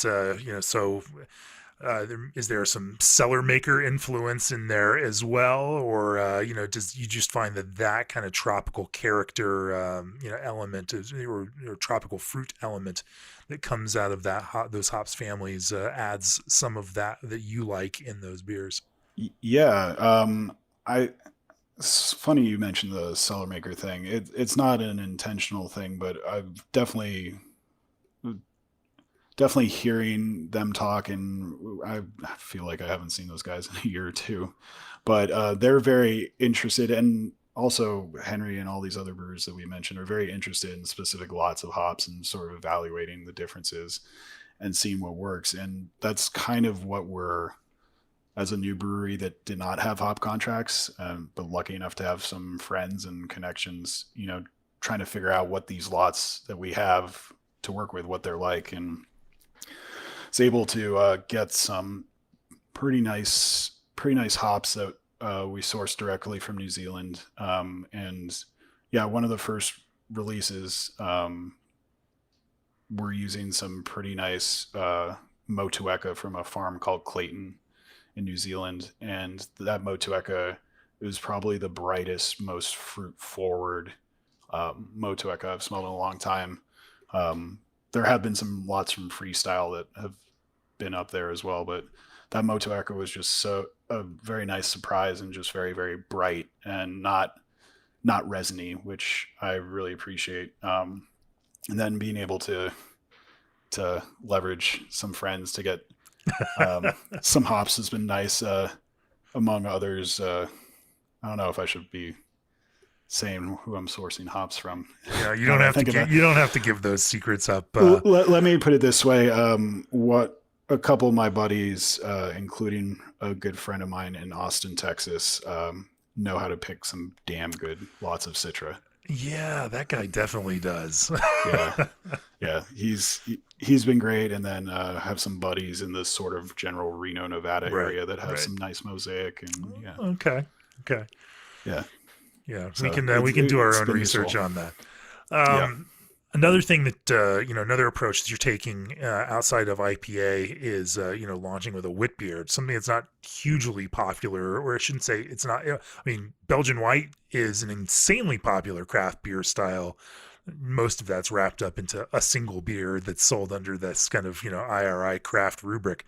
so is there some cellar maker influence in there as well, or does you just find that kind of tropical character, element or tropical fruit element that comes out of those hops families adds some of that you like in those beers? yeah, I It's funny you mentioned the cellar maker thing. It's not an intentional thing, but I've definitely hearing them talk, and I feel like I haven't seen those guys in a year or two, but they're very interested, and also Henry and all these other brewers that we mentioned are very interested in specific lots of hops and sort of evaluating the differences and seeing what works. And that's kind of what we're, as a new brewery that did not have hop contracts, but lucky enough to have some friends and connections, trying to figure out what these lots that we have to work with, what they're like, and is able to get some pretty nice hops that we sourced directly from New Zealand. And yeah, one of the first releases, we're using some pretty nice Motueka from a farm called Clayton in New Zealand, and that Motueka is probably the brightest, most fruit forward Motueka I've smelled in a long time. There have been some lots from Freestyle that have been up there as well, but that Motueka was just so a very nice surprise and just very, very bright and not resiny, which I really appreciate. And then being able to leverage some friends to get some hops has been nice. Among others, I don't know if I should be saying who I'm sourcing hops from. Yeah, you don't have to you don't have to give those secrets up. Let me put it this way: what a couple of my buddies, including a good friend of mine in Austin, Texas, know how to pick some damn good lots of Citra. Yeah, that guy definitely does. Yeah, he's been great, and then have some buddies in this sort of general Reno, Nevada area that have some nice mosaic, and yeah. Okay. Yeah. Yeah, So we can do our own research on that. Another thing that another approach that you're taking outside of IPA is launching with a wit beer, something that's not hugely popular, or I shouldn't say it's not. I mean, Belgian White is an insanely popular craft beer style. Most of that's wrapped up into a single beer that's sold under this kind of IRI craft rubric.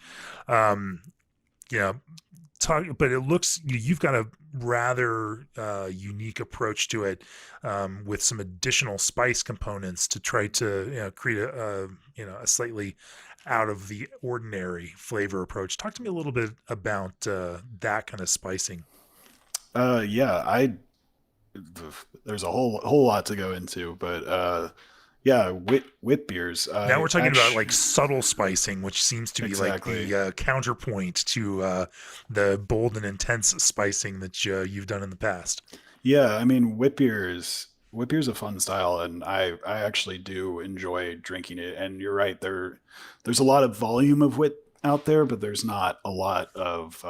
You know, but it looks you've got a rather unique approach to it, with some additional spice components to try to create a slightly out of the ordinary flavor approach. Talk to me a little bit about that kind of spicing. I there's a whole lot to go into, but yeah, wit beers. Now we're talking about like subtle spicing, which seems to be exactly. like the counterpoint to the bold and intense spicing that you've done in the past. Yeah, I mean, wit beer is a fun style, and I actually do enjoy drinking it. And you're right, there's a lot of volume of wit out there, but there's not a lot of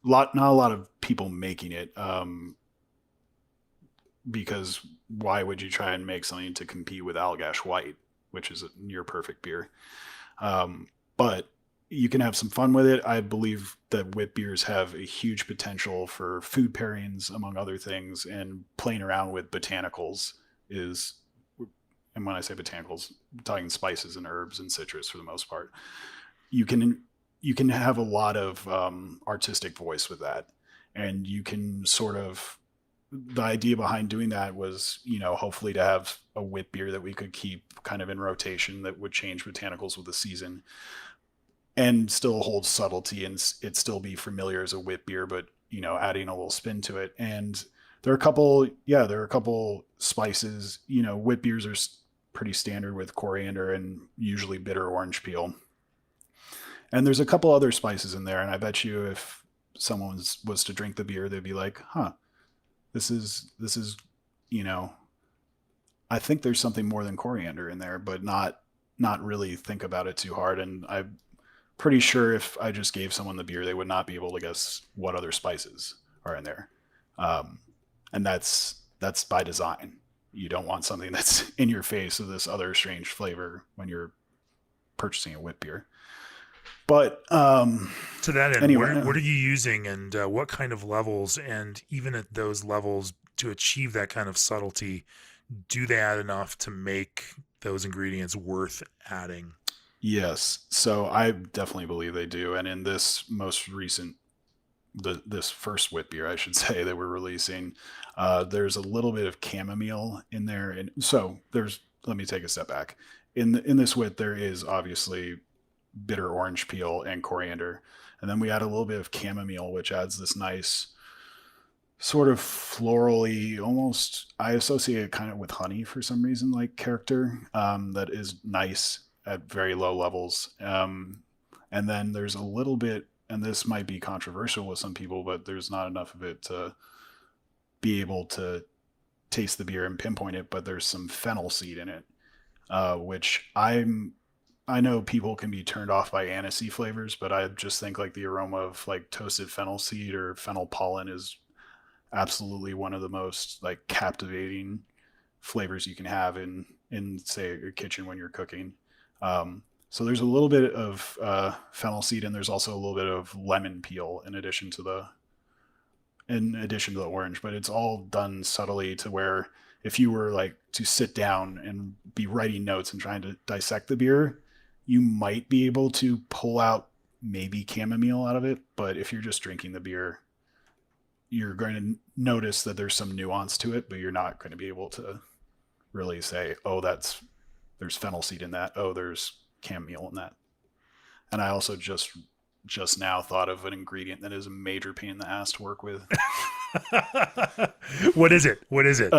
not a lot of people making it. Because why would you try and make something to compete with Allagash White, which is a near perfect beer? But you can have some fun with it. I believe that wit beers have a huge potential for food pairings, among other things, and playing around with botanicals is, and when I say botanicals, I'm talking spices and herbs and citrus for the most part. You can have a lot of artistic voice with that, and you can sort of, the idea behind doing that was, hopefully to have a wit beer that we could keep kind of in rotation that would change botanicals with the season and still hold subtlety, and it still be familiar as a wit beer, but adding a little spin to it. And there are a couple spices. Wit beers are pretty standard with coriander and usually bitter orange peel. And there's a couple other spices in there, and I bet you if someone was to drink the beer, they'd be like, huh, this is I think there's something more than coriander in there, but not really think about it too hard. And I'm pretty sure if I just gave someone the beer, they would not be able to guess what other spices are in there. And that's by design. You don't want something that's in your face with this other strange flavor when you're purchasing a wit beer. But to that end, anyway, what are you using, and what kind of levels? And even at those levels, to achieve that kind of subtlety, do they add enough to make those ingredients worth adding? Yes. So I definitely believe they do. And in this most recent this first wit beer, I should say, that we're releasing, there's a little bit of chamomile in there, and so there's. Let me take a step back. In this wit, there is obviously bitter orange peel and coriander, and then we add a little bit of chamomile, which adds this nice sort of florally, almost I associate it kind of with honey for some reason, like character that is nice at very low levels. And then there's a little bit, and this might be controversial with some people, but there's not enough of it to be able to taste the beer and pinpoint it. But there's some fennel seed in it, which I know people can be turned off by anisey flavors, but I just think like the aroma of like toasted fennel seed or fennel pollen is absolutely one of the most like captivating flavors you can have in say your kitchen when you're cooking. So there's a little bit of fennel seed, and there's also a little bit of lemon peel in addition to the orange, but it's all done subtly to where if you were like to sit down and be writing notes and trying to dissect the beer, you might be able to pull out maybe chamomile out of it, but if you're just drinking the beer, you're going to notice that there's some nuance to it, but you're not going to be able to really say, oh, there's fennel seed in that. Oh, there's chamomile in that. And I also just now thought of an ingredient that is a major pain in the ass to work with. What is it? What is it?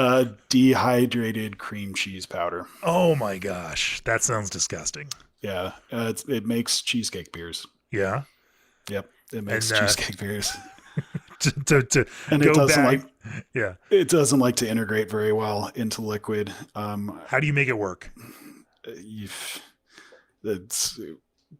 Dehydrated cream cheese powder. Oh my gosh. That sounds disgusting. Yeah. It makes cheesecake beers. Yeah. Yep. It makes cheesecake beers. And it go doesn't back. Yeah. It doesn't like to integrate very well into liquid. How do you make it work? It's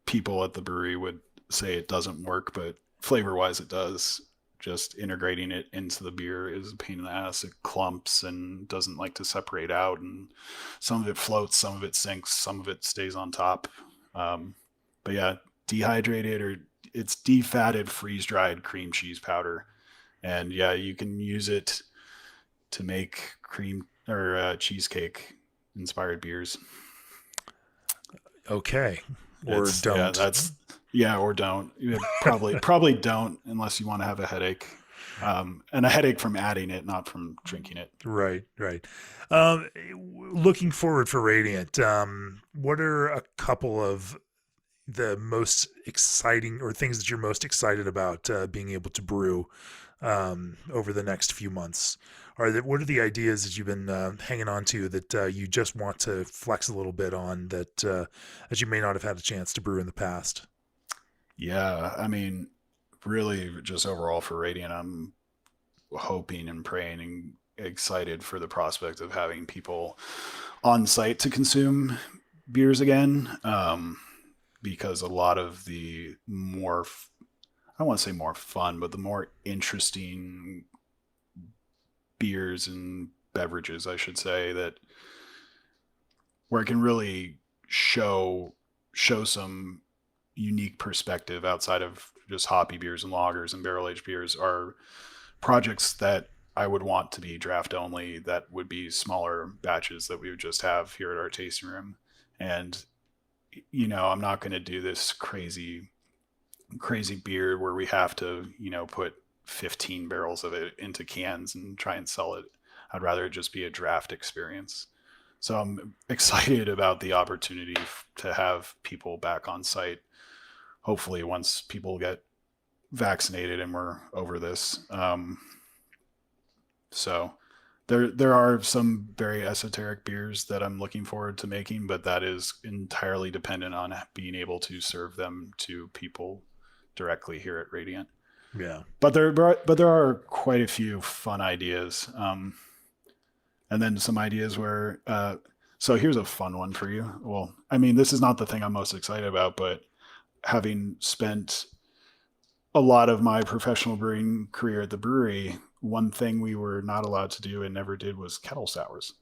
people at the brewery would say it doesn't work, but flavor wise it does. Just integrating it into the beer is a pain in the ass. It clumps and doesn't like to separate out, and some of it floats, some of it sinks, some of it stays on top. But yeah, dehydrated, or it's defatted freeze dried cream cheese powder, and yeah, you can use it to make cream or cheesecake inspired beers. Okay. Or don't. Or don't. Probably don't unless you want to have a headache. And a headache from adding it, not from drinking it. Right. Looking forward for Radiant, what are a couple of the most exciting or things that you're most excited about being able to brew over the next few months? What are the ideas that you've been hanging on to that you just want to flex a little bit on that you may not have had a chance to brew in the past? Yeah, I mean, really just overall for Radiant, I'm hoping and praying and excited for the prospect of having people on site to consume beers again. Because a lot of the more, I don't want to say more fun, but the more interesting beers and beverages, I should say, that where it can really show some unique perspective outside of just hoppy beers and lagers and barrel aged beers are projects that I would want to be draft only, that would be smaller batches that we would just have here at our tasting room. And I'm not going to do this crazy beer where we have to, put 15 barrels of it into cans and try and sell it. I'd rather it just be a draft experience. So I'm excited about the opportunity to have people back on site. Hopefully once people get vaccinated and we're over this. So there are some very esoteric beers that I'm looking forward to making, but that is entirely dependent on being able to serve them to people directly here at Radiant. Yeah. But there are quite a few fun ideas. And then some ideas where, so here's a fun one for you. Well, I mean, this is not the thing I'm most excited about, but having spent a lot of my professional brewing career at the brewery, one thing we were not allowed to do and never did was kettle sours.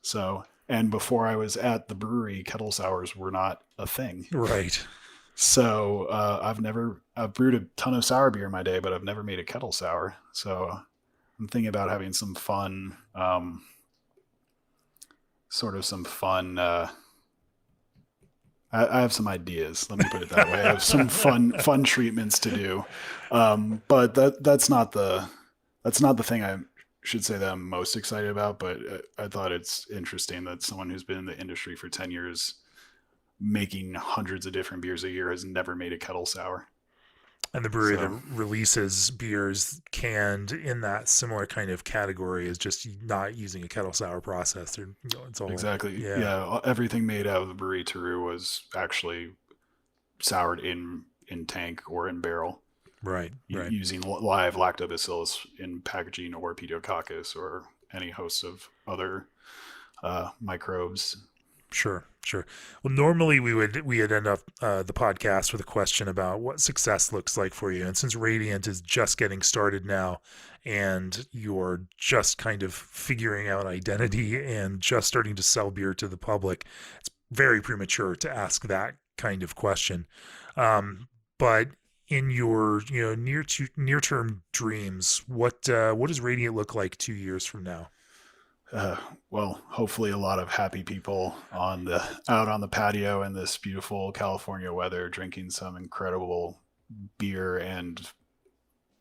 So, and before I was at the brewery, kettle sours were not a thing. Right. So I've brewed a ton of sour beer in my day, but I've never made a kettle sour. So I'm thinking about having some fun, I have some ideas. Let me put it that way. I have some fun treatments to do, but that's not the thing I should say that I'm most excited about. But I thought it's interesting that someone who's been in the industry for 10 years, making hundreds of different beers a year, has never made a kettle sour. And the brewery that So releases beers canned in that similar kind of category is just not using a kettle sour process. It's all exactly, yeah, yeah. Everything made out of the Bruery Teru was actually soured in tank or in barrel, right, right. using live lactobacillus in packaging, or pediococcus, or any host of other microbes. Sure, sure. Well, normally we'd end up the podcast with a question about what success looks like for you. And since Radiant is just getting started now, and you're just kind of figuring out identity and just starting to sell beer to the public, it's very premature to ask that kind of question. But in your near term dreams, what does Radiant look like 2 years from now? Uh, well, hopefully a lot of happy people out on the patio in this beautiful California weather, drinking some incredible beer, and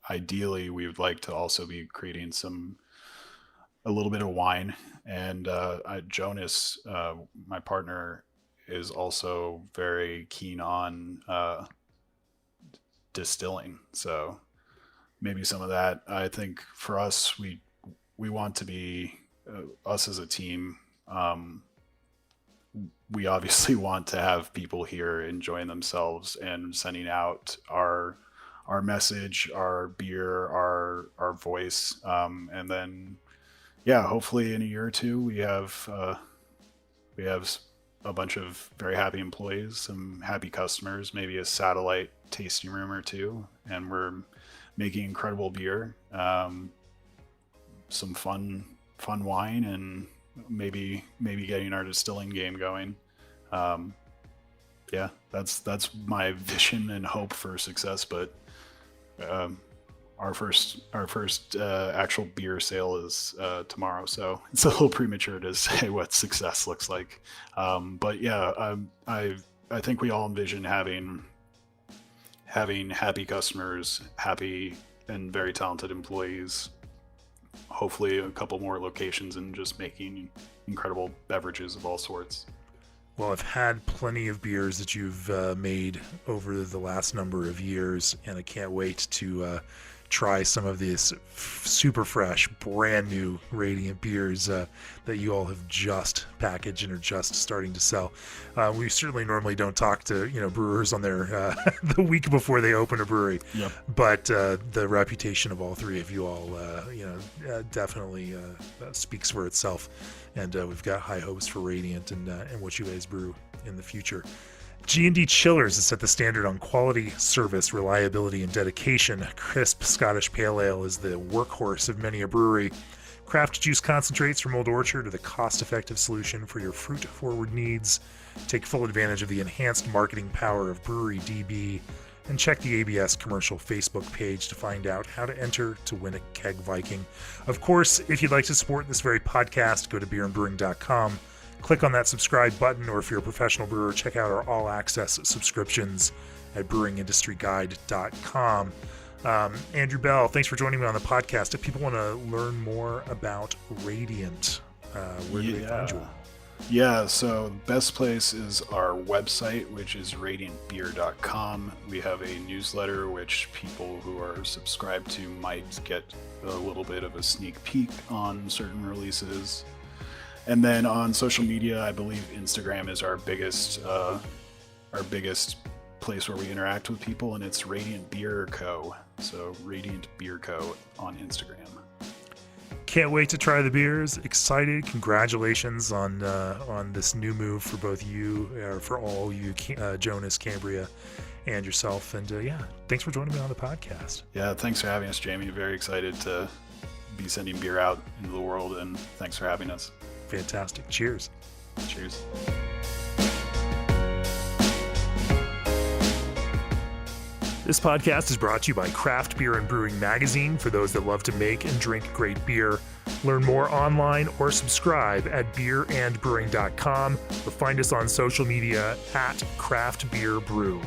ideally we would like to also be creating a little bit of wine. And Jonas, my partner, is also very keen on distilling. So maybe some of that. I think for us, we want to be us as a team. We obviously want to have people here enjoying themselves and sending out our message, our beer, our voice, and then yeah, hopefully in a year or two we have a bunch of very happy employees, some happy customers, maybe a satellite tasting room or two, and we're making incredible beer, some fun wine, and maybe getting our distilling game going. Yeah, that's my vision and hope for success. But our first actual beer sale is tomorrow, so it's a little premature to say what success looks like. But yeah, I think we all envision having happy customers, happy and very talented employees, hopefully a couple more locations, and just making incredible beverages of all sorts. Well, I've had plenty of beers that you've made over the last number of years, and I can't wait to try some of these super fresh, brand new Radiant beers that you all have just packaged and are just starting to sell. We certainly normally don't talk to brewers on their the week before they open a brewery, Yep. but the reputation of all three of you all, definitely speaks for itself, and we've got high hopes for Radiant and what you guys brew in the future. G&D Chillers has set the standard on quality, service, reliability, and dedication. Crisp Scottish Pale Ale is the workhorse of many a brewery. Craft juice concentrates from Old Orchard are the cost-effective solution for your fruit-forward needs. Take full advantage of the enhanced marketing power of Brewery DB, and check the ABS commercial Facebook page to find out how to enter to win a Keg Viking. Of course, if you'd like to support this very podcast, go to beerandbrewing.com. Click on that subscribe button, or if you're a professional brewer, check out our all-access subscriptions at brewingindustryguide.com. Andrew Bell, thanks for joining me on the podcast. If people want to learn more about Radiant, where do they find you? Yeah, so the best place is our website, which is radiantbeer.com. We have a newsletter which people who are subscribed to might get a little bit of a sneak peek on certain releases. And then on social media, I believe Instagram is our biggest place where we interact with people, and it's Radiant Beer Co. So Radiant Beer Co. on Instagram. Can't wait to try the beers. Excited. Congratulations on this new move for both you, for all you, Jonas, Cambria, and yourself. And yeah, thanks for joining me on the podcast. Yeah, thanks for having us, Jamie. Very excited to be sending beer out into the world, and thanks for having us. Fantastic. Cheers. Cheers. This podcast is brought to you by Craft Beer and Brewing Magazine, for those that love to make and drink great beer. Learn more online or subscribe at beerandbrewing.com or find us on social media at Craft Beer Brew.